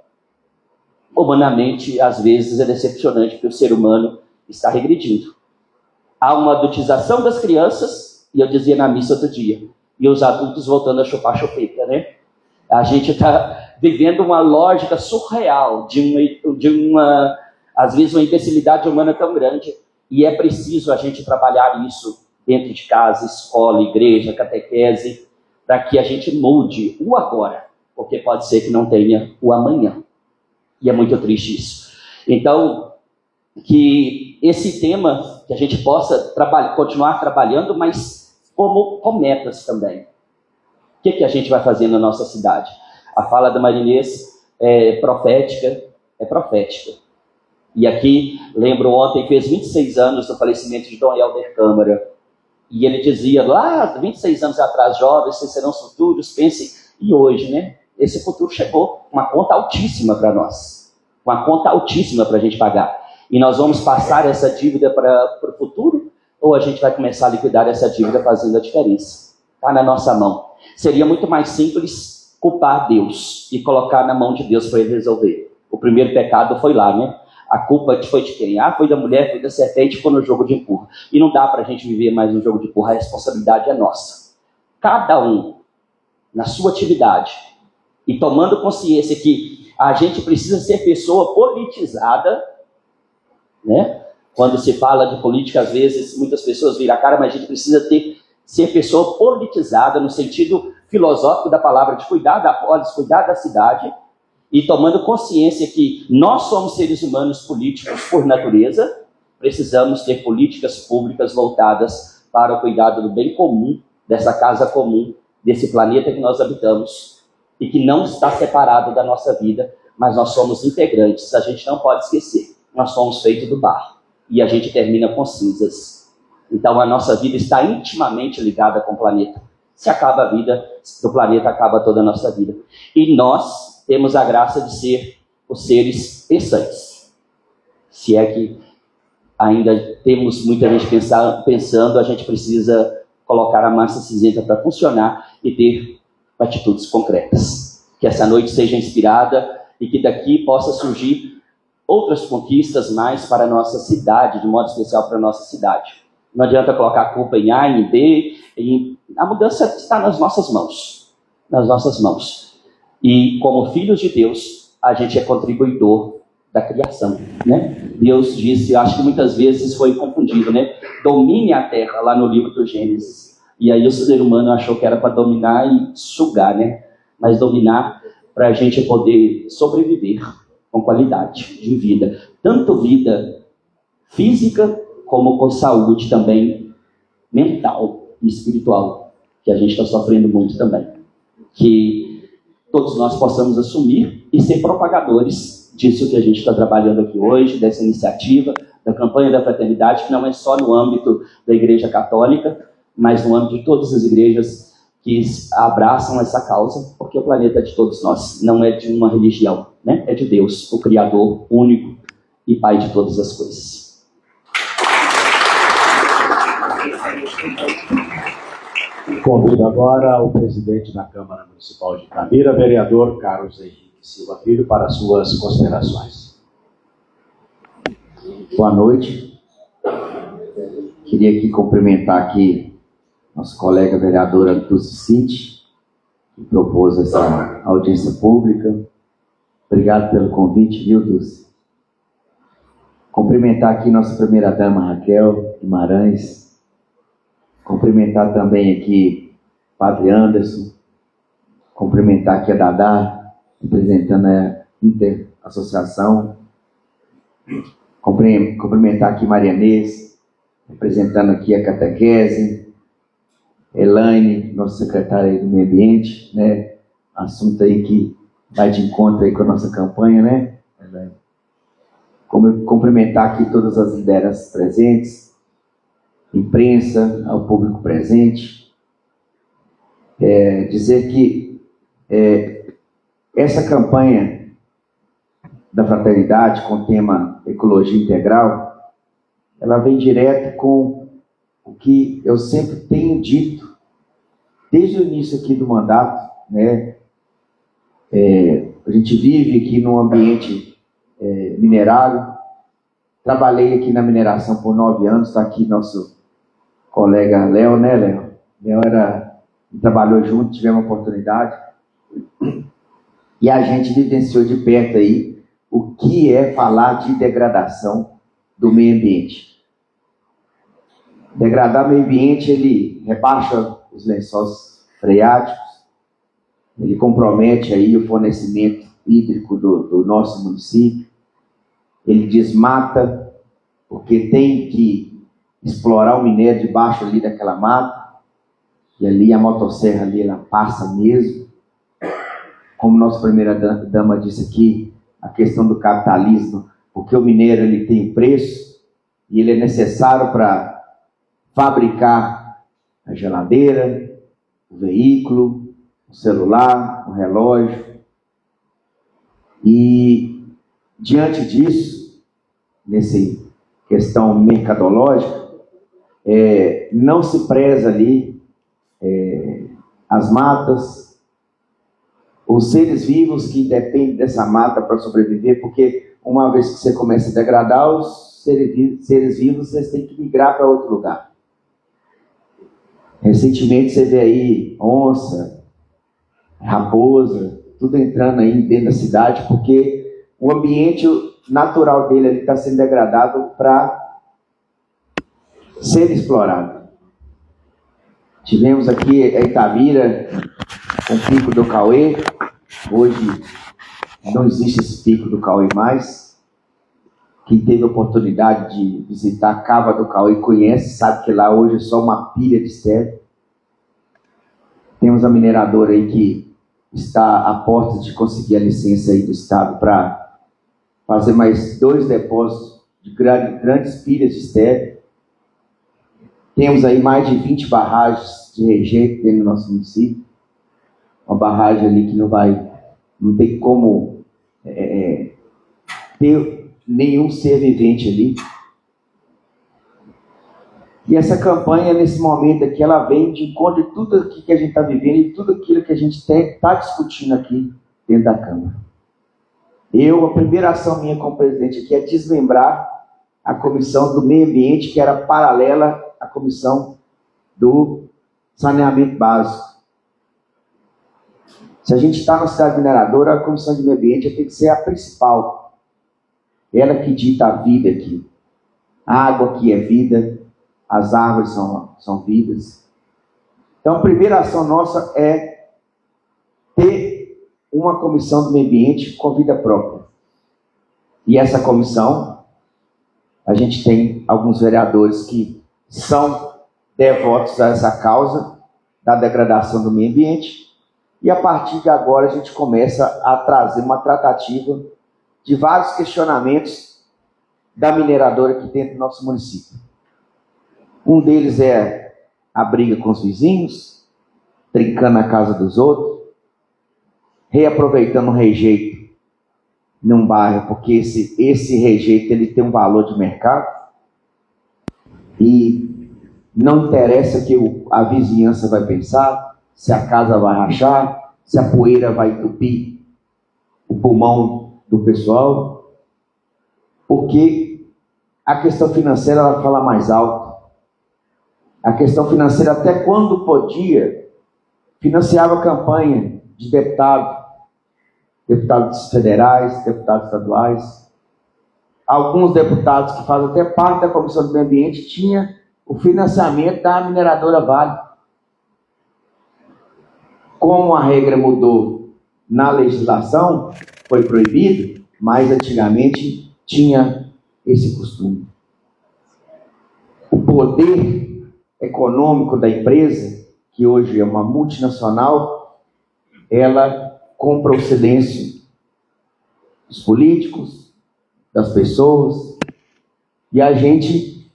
humanamente, às vezes é decepcionante que o ser humano está regredindo. Há uma adultização das crianças, e eu dizia na missa outro dia, e os adultos voltando a chupar chupeta, né? A gente está vivendo uma lógica surreal de uma, às vezes, uma imbecilidade humana tão grande, e é preciso a gente trabalhar isso dentro de casa, escola, igreja, catequese, para que a gente mude o agora, porque pode ser que não tenha o amanhã. E é muito triste isso. Então, que esse tema, que a gente possa continuar trabalhando, mas com metas também. O que a gente vai fazer na nossa cidade? A fala da Maria Inês é profética. E aqui, lembro ontem, fez 26 anos do falecimento de Dom Helder Câmara. E ele dizia lá, 26 anos atrás, jovens, vocês serão futuros, pensem. E hoje, né? Esse futuro chegou, uma conta altíssima para nós. Uma conta altíssima para a gente pagar. E nós vamos passar essa dívida para o futuro? Ou a gente vai começar a liquidar essa dívida fazendo a diferença? Está na nossa mão. Seria muito mais simples culpar Deus e colocar na mão de Deus para ele resolver. O primeiro pecado foi lá, né? A culpa foi de quem? Foi da mulher, foi da serpente, foi no jogo de empurra. E não dá para a gente viver mais no jogo de empurra, a responsabilidade é nossa. Cada um, na sua atividade, e tomando consciência que a gente precisa ser pessoa politizada, né? Quando se fala de política, às vezes, muitas pessoas viram a cara, mas a gente precisa ser pessoa politizada no sentido filosófico da palavra, de cuidar da polis, cuidar da cidade, e tomando consciência que nós somos seres humanos políticos por natureza, precisamos ter políticas públicas voltadas para o cuidado do bem comum, dessa casa comum, desse planeta que nós habitamos, e que não está separado da nossa vida, mas nós somos integrantes, a gente não pode esquecer. Nós somos feitos do barro, e a gente termina com cinzas. Então a nossa vida está intimamente ligada com o planeta. Se acaba a vida do planeta, acaba toda a nossa vida. E nós temos a graça de ser os seres pensantes. Se é que ainda temos muita gente pensando, a gente precisa colocar a massa cinzenta para funcionar e ter atitudes concretas. Que essa noite seja inspirada e que daqui possa surgir outras conquistas mais para a nossa cidade, de modo especial para a nossa cidade. Não adianta colocar a culpa em A, em B, a mudança está nas nossas mãos. Nas nossas mãos. E como filhos de Deus, a gente é contribuidor da criação, né? Deus disse, eu acho que muitas vezes foi confundido, né? Domine a terra, lá no livro do Gênesis. E aí o ser humano achou que era para dominar e sugar, né? Mas dominar para a gente poder sobreviver. com qualidade de vida, tanto vida física como com saúde também mental e espiritual, que a gente está sofrendo muito também. Que todos nós possamos assumir e ser propagadores disso que a gente está trabalhando aqui hoje, dessa iniciativa, da campanha da fraternidade, que não é só no âmbito da Igreja Católica, mas no âmbito de todas as igrejas que abraçam essa causa, porque o planeta é de todos nós, não é de uma religião, né? É de Deus, o Criador único e Pai de todas as coisas. Convido agora o presidente da Câmara Municipal de Itabira, vereador Carlos Henrique Silva Filho, para suas considerações. Boa noite. Queria aqui cumprimentar aqui nossa colega vereadora Dulce Cinti, que propôs essa audiência pública. Obrigado pelo convite, viu, Dulce? Cumprimentar aqui nossa primeira-dama Raquel Guimarães. Cumprimentar também aqui Padre Anderson. Cumprimentar aqui a Dadá, representando a Interassociação. Cumprimentar aqui Maria Inês, representando aqui a catequese. Elaine, nossa secretária do Meio Ambiente, né? Assunto aí que vai de encontro aí com a nossa campanha, né, Elaine? Cumprimentar aqui todas as lideranças presentes, imprensa, ao público presente. Dizer que essa campanha da fraternidade com o tema Ecologia Integral, ela vem direto com o que eu sempre tenho dito, desde o início aqui do mandato, né? A gente vive aqui num ambiente minerário. Trabalhei aqui na mineração por 9 anos, está aqui nosso colega Léo, né, Léo? Léo trabalhou junto, tivemos a oportunidade. E a gente vivenciou de perto aí o que é falar de degradação do meio ambiente. Degradar o meio ambiente, ele rebaixa os lençóis freáticos, ele compromete aí o fornecimento hídrico do nosso município, ele desmata, porque tem que explorar o minério debaixo ali daquela mata, e ali a motosserra ali, ela passa mesmo. Como nossa primeira dama disse aqui, a questão do capitalismo, porque o minério ele tem um preço, e ele é necessário para fabricar a geladeira, o veículo, o celular, o relógio. E diante disso, nessa questão mercadológica, não se preza ali as matas, os seres vivos que dependem dessa mata para sobreviver, porque uma vez que você começa a degradar os seres vivos, vocês têm que migrar para outro lugar. Recentemente você vê aí onça, raposa, tudo entrando aí dentro da cidade, porque o ambiente natural dele está sendo degradado para ser explorado. Tivemos aqui a Itabira com o Pico do Cauê. Hoje não existe esse Pico do Cauê mais. Quem teve a oportunidade de visitar a Cava do Cauê conhece, sabe que lá hoje é só uma pilha de esterco. Temos a mineradora aí que está a portas de conseguir a licença aí do Estado para fazer mais 2 depósitos de grandes pilhas de esterco. Temos aí mais de 20 barragens de rejeito dentro do nosso município. Uma barragem ali que não tem como ter nenhum ser vivente ali. E essa campanha, nesse momento aqui, ela vem de encontro de tudo aquilo que a gente está vivendo e tudo aquilo que a gente está discutindo aqui dentro da Câmara. A primeira ação minha como presidente aqui é desmembrar a comissão do meio ambiente, que era paralela à comissão do saneamento básico. Se a gente está na cidade mineradora, a comissão de meio ambiente tem que ser a principal. Ela que dita a vida aqui. A água aqui é vida, as árvores são vidas. Então, a primeira ação nossa é ter uma comissão do meio ambiente com vida própria. E essa comissão, a gente tem alguns vereadores que são devotos a essa causa da degradação do meio ambiente. E a partir de agora a gente começa a trazer uma tratativa de vários questionamentos da mineradora aqui dentro do nosso município. Um deles é a briga com os vizinhos, trincando a casa dos outros, reaproveitando o rejeito num bairro, porque esse rejeito ele tem um valor de mercado e não interessa o que a vizinhança vai pensar, se a casa vai rachar, se a poeira vai entupir o pulmão do pessoal, porque a questão financeira ela fala mais alto. A questão financeira, até quando podia, financiava a campanha de deputados federais, deputados estaduais. Alguns deputados que fazem até parte da Comissão do Meio Ambiente tinham o financiamento da mineradora Vale. Como a regra mudou na legislação, foi proibido, mas antigamente tinha esse costume. O poder econômico da empresa, que hoje é uma multinacional, ela compra o silêncio dos políticos, das pessoas, e a gente,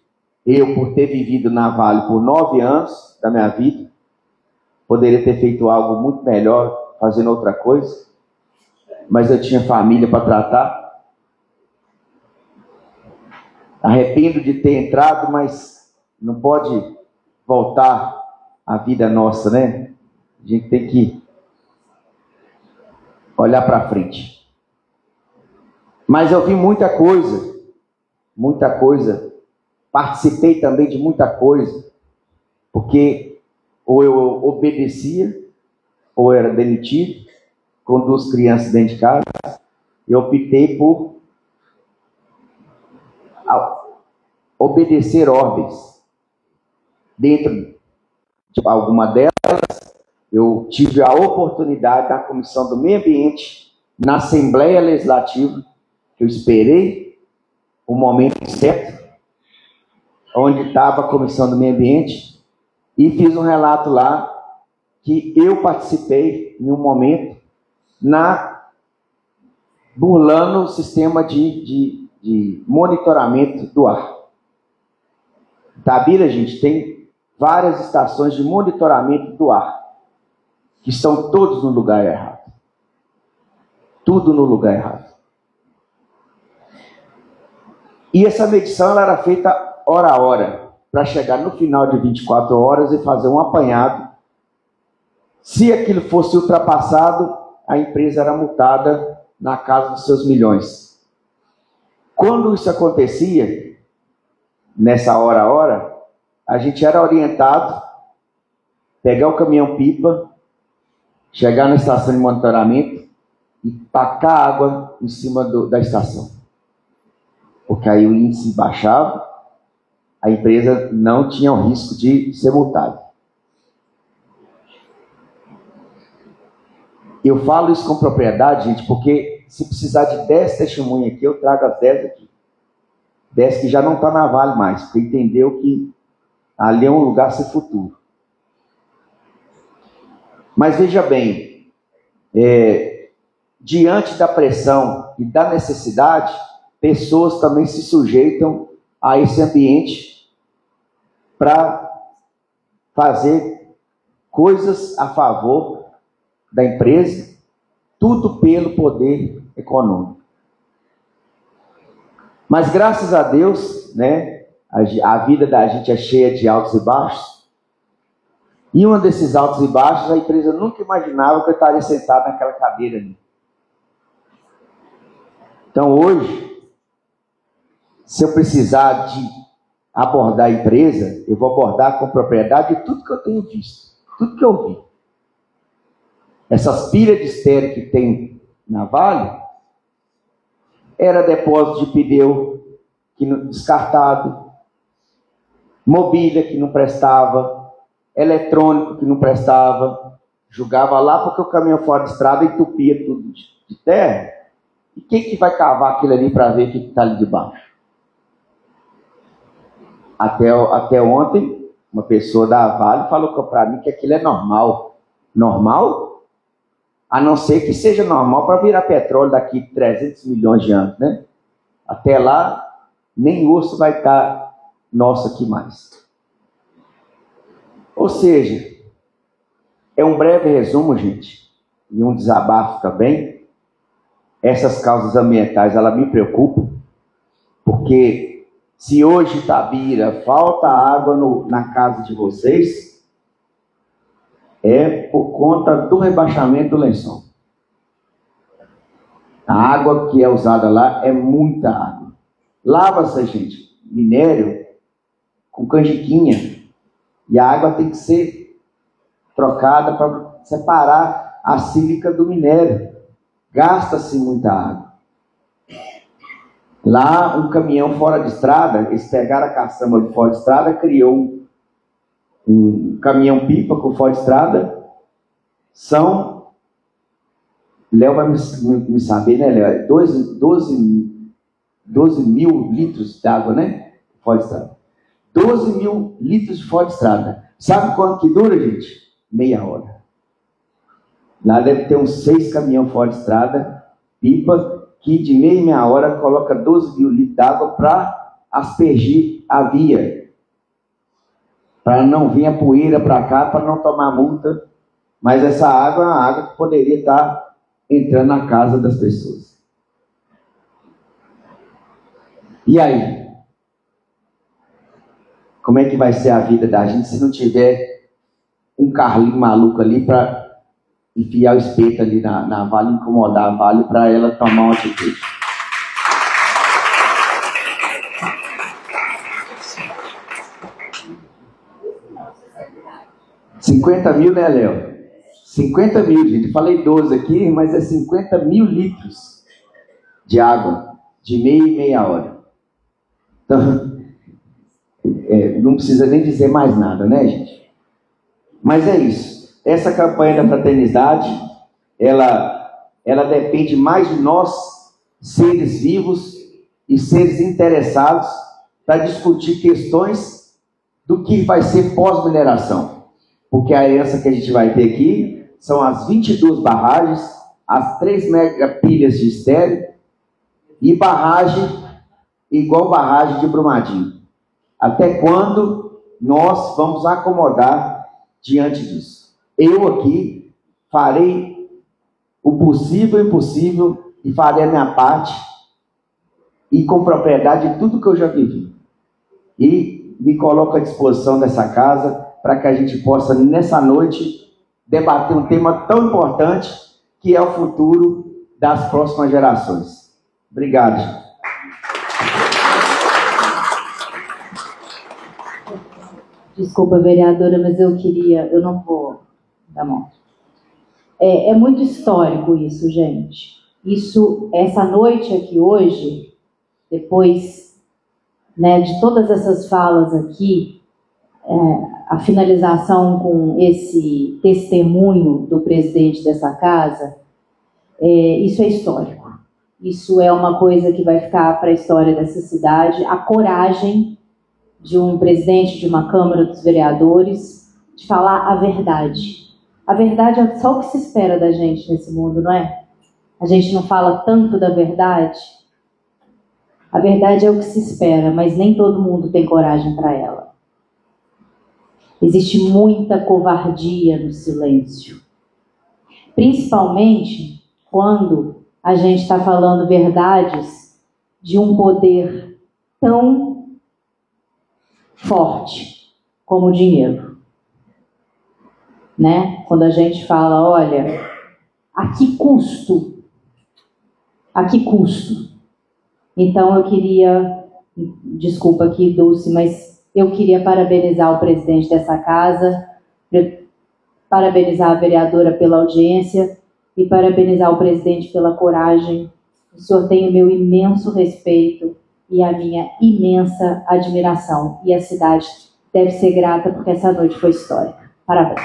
eu por ter vivido na Vale por 9 anos da minha vida, poderia ter feito algo muito melhor, fazendo outra coisa, mas eu tinha família para tratar. Arrependo de ter entrado, mas não pode voltar à vida nossa, né? A gente tem que olhar para frente. Mas eu vi muita coisa, participei também de muita coisa, porque ou eu obedecia, ou era demitido, com 2 crianças dentro de casa. Eu optei por obedecer ordens. Dentro de alguma delas, eu tive a oportunidade da Comissão do Meio Ambiente, na Assembleia Legislativa, que eu esperei o momento certo, onde estava a Comissão do Meio Ambiente, e fiz um relato lá que eu participei em um momento burlando o sistema de monitoramento do ar. Tabira, gente, tem várias estações de monitoramento do ar, que estão todos no lugar errado. Tudo no lugar errado. E essa medição ela era feita hora a hora, para chegar no final de 24 horas e fazer um apanhado. Se aquilo fosse ultrapassado, a empresa era multada na casa dos seus milhões. Quando isso acontecia, nessa hora a hora, a gente era orientado, pegar o caminhão-pipa, chegar na estação de monitoramento e tacar água em cima da estação. Porque aí o índice baixava, a empresa não tinha o risco de ser multada. Eu falo isso com propriedade, gente, porque se precisar de 10 testemunhas aqui, eu trago as 10 aqui. 10 que já não está na Vale mais, porque entendeu que ali é um lugar sem futuro. Mas veja bem, diante da pressão e da necessidade, pessoas também se sujeitam a esse ambiente para fazer coisas a favor da empresa, tudo pelo poder econômico. Mas graças a Deus, né, a vida da gente é cheia de altos e baixos. E um desses altos e baixos, a empresa nunca imaginava que eu estaria sentado naquela cadeira ali. Então hoje, se eu precisar de abordar a empresa, eu vou abordar com propriedade de tudo que eu tenho visto, tudo que eu vi. Essas pilhas de estéreo que tem na Vale, era depósito de pneu descartado, mobília que não prestava, eletrônico que não prestava, jogava lá porque o caminhão fora de estrada entupia tudo de terra E quem que vai cavar aquilo ali para ver o que está ali debaixo? Até ontem, uma pessoa da Vale falou para mim que aquilo é normal. Normal? A não ser que seja normal para virar petróleo daqui 300 milhões de anos, né? Até lá, nem osso vai estar nosso aqui mais. Ou seja, é um breve resumo, gente, e um desabafo também. Essas causas ambientais, elas me preocupam, porque se hoje, Itabira, falta água na casa de vocês, é por conta do rebaixamento do lençol. A água que é usada lá é muita água. Lava-se, gente, minério com canjiquinha. E a água tem que ser trocada para separar a sílica do minério. Gasta-se muita água. Lá, um caminhão fora de estrada, eles pegaram a caçamba de fora de estrada, criou um caminhão-pipa com fora de estrada. Léo vai me saber, né, Léo? 12 mil litros d'água, né? Fora de estrada. 12 mil litros de fora de estrada. Sabe quanto que dura, gente? Meia hora. Lá deve ter uns 6 caminhões fora de estrada, pipa, que de meia hora coloca 12 mil litros d'água para aspergir a via. Para não vir a poeira para cá, para não tomar multa. Mas essa água é uma água que poderia estar entrando na casa das pessoas. E aí? Como é que vai ser a vida da gente se não tiver um carlinho maluco ali para enfiar o espeto ali na Vale, incomodar a Vale para ela tomar uma atitude? $50 mil, né, Léo? 50 mil, gente. Falei 12 aqui, mas é 50 mil litros de água, de meia hora. Então, não precisa nem dizer mais nada, né, gente? Mas é isso. Essa campanha da fraternidade, ela depende mais de nós, seres vivos e seres interessados, para discutir questões do que vai ser pós-mineração. Porque a herança que a gente vai ter aqui são as 22 barragens, as 3 megapilhas de estéreo e barragem igual barragem de Brumadinho. Até quando nós vamos acomodar diante disso? Eu aqui farei o possível e o impossível e farei a minha parte e com propriedade de tudo que eu já vivi. E me coloco à disposição dessa casa para que a gente possa, nessa noite, debater um tema tão importante que é o futuro das próximas gerações. Obrigado, gente. Desculpa, vereadora, mas eu não vou dar mão. É muito histórico isso, gente. Essa noite aqui hoje, depois, né, de todas essas falas aqui, a finalização com esse testemunho do presidente dessa casa, isso é histórico. Isso é uma coisa que vai ficar para a história dessa cidade. A coragem de um presidente de uma Câmara dos Vereadores de falar a verdade. A verdade é só o que se espera da gente nesse mundo, não é? A gente não fala tanto da verdade. A verdade é o que se espera, mas nem todo mundo tem coragem para ela. Existe muita covardia no silêncio. Principalmente quando a gente está falando verdades de um poder tão forte como o dinheiro. Né? Quando a gente fala, olha, a que custo? A que custo? Então eu queria, desculpa aqui, Dulce, mas eu queria parabenizar o presidente dessa casa, parabenizar a vereadora pela audiência e parabenizar o presidente pela coragem. O senhor tem o meu imenso respeito e a minha imensa admiração. E a cidade deve ser grata porque essa noite foi histórica. Parabéns.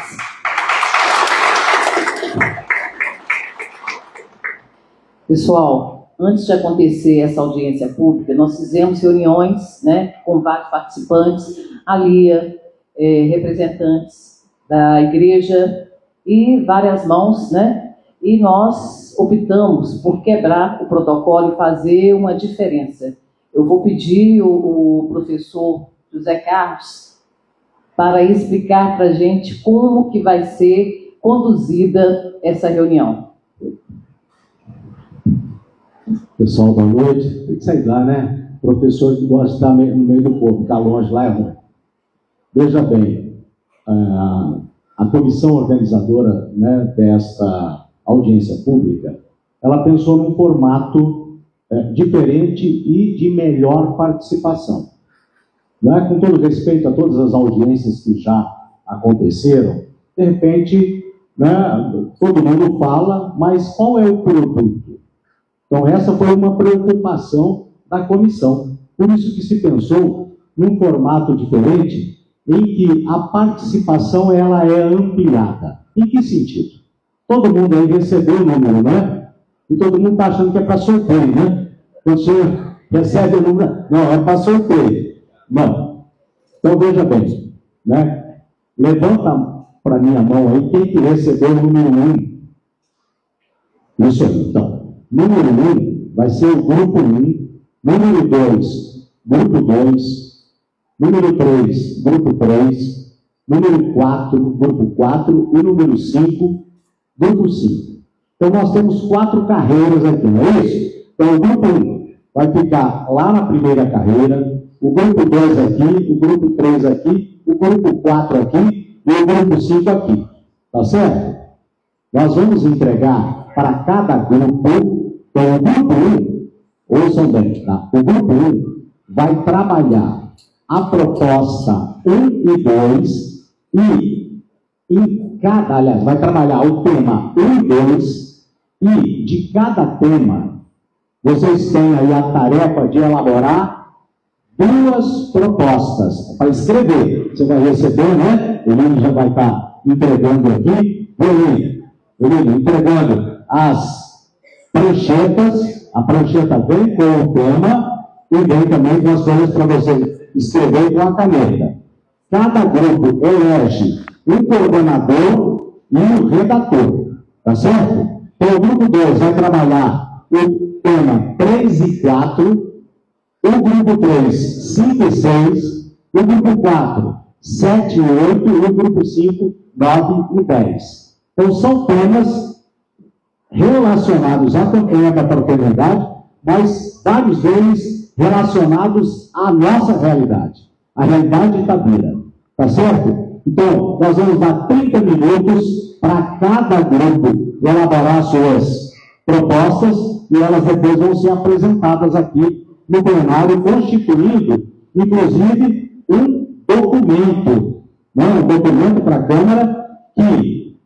Pessoal, antes de acontecer essa audiência pública, nós fizemos reuniões, né, com vários participantes, a Lia, representantes da igreja e várias mãos, né, e nós optamos por quebrar o protocolo e fazer uma diferença. Eu vou pedir o professor José Carlos para explicar para a gente como que vai ser conduzida essa reunião. Pessoal, boa noite. Tem que sair lá, né? Professor que gosta de estar no meio do povo, ficar longe lá é ruim. Veja bem, a comissão organizadora, né, desta audiência pública, ela pensou num formato diferente e de melhor participação. Não é? Com todo respeito a todas as audiências que já aconteceram, de repente, né, todo mundo fala, mas qual é o produto? Então, essa foi uma preocupação da comissão. Por isso que se pensou num formato diferente, em que a participação ela é ampliada. Em que sentido? Todo mundo aí recebeu o número, né? E todo mundo está achando que é para sorteio, né? Quando você recebe o número, não, é para sorteio. Não. Então, veja bem, né? Levanta para minha mão aí quem que recebeu o número 1. Isso aí, então. Número 1 vai ser o grupo 1, número 2, grupo 2, número 3, grupo 3, número 4, grupo 4 e número 5, grupo 5. Então, nós temos 4 carreiras aqui, não é isso? Então, o grupo 1 vai ficar lá na primeira carreira, o grupo 2 aqui, o grupo 3 aqui, o grupo 4 aqui e o grupo 5 aqui. Tá certo? Nós vamos entregar para cada grupo. Então, o grupo 1, ouçam bem, tá? O grupo 1 vai trabalhar a proposta 1 e 2 e em cada, aliás, vai trabalhar o tema 1 e 2 e de cada tema vocês têm aí a tarefa de elaborar 2 propostas para escrever. Você vai receber, né? O Lino já vai estar entregando aqui. O Lino entregando as pranchetas, a prancheta vem com o tema e vem também com as coisas para você escrever com a caneta. Cada grupo elege um coordenador e um redator, tá certo? Então o grupo 2 vai trabalhar o tema 3 e 4, o grupo 3, 5 e 6, o grupo 4, 7 e 8 e o grupo 5, 9 e 10. Então são temas relacionados à campanha da fraternidade, mas vários deles relacionados à nossa realidade, a realidade de Itabira, tá certo? Então, nós vamos dar 30 minutos para cada grupo elaborar suas propostas e elas depois vão ser apresentadas aqui no plenário, constituindo, inclusive, um documento, né? Um documento para a Câmara que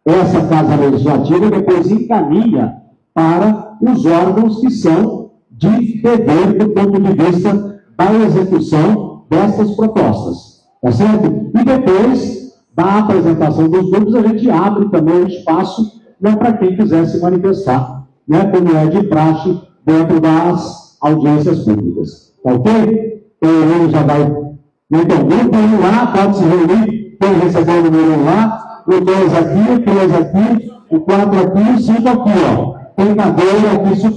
essa Casa Legislativa depois encaminha para os órgãos que são de dever do ponto de vista da execução dessas propostas. Tá certo? E depois da apresentação dos grupos, a gente abre também o espaço, né, para quem quiser se manifestar, né, como é de praxe dentro das audiências públicas. Tá ok? Então, ele já vai. Então, o grupo 1 lá pode se reunir, quem recebeu o número 1 lá. O 2 aqui, o 3 aqui, o 4 aqui e o 5 aqui, ó. Tem cadeira aqui suficiente.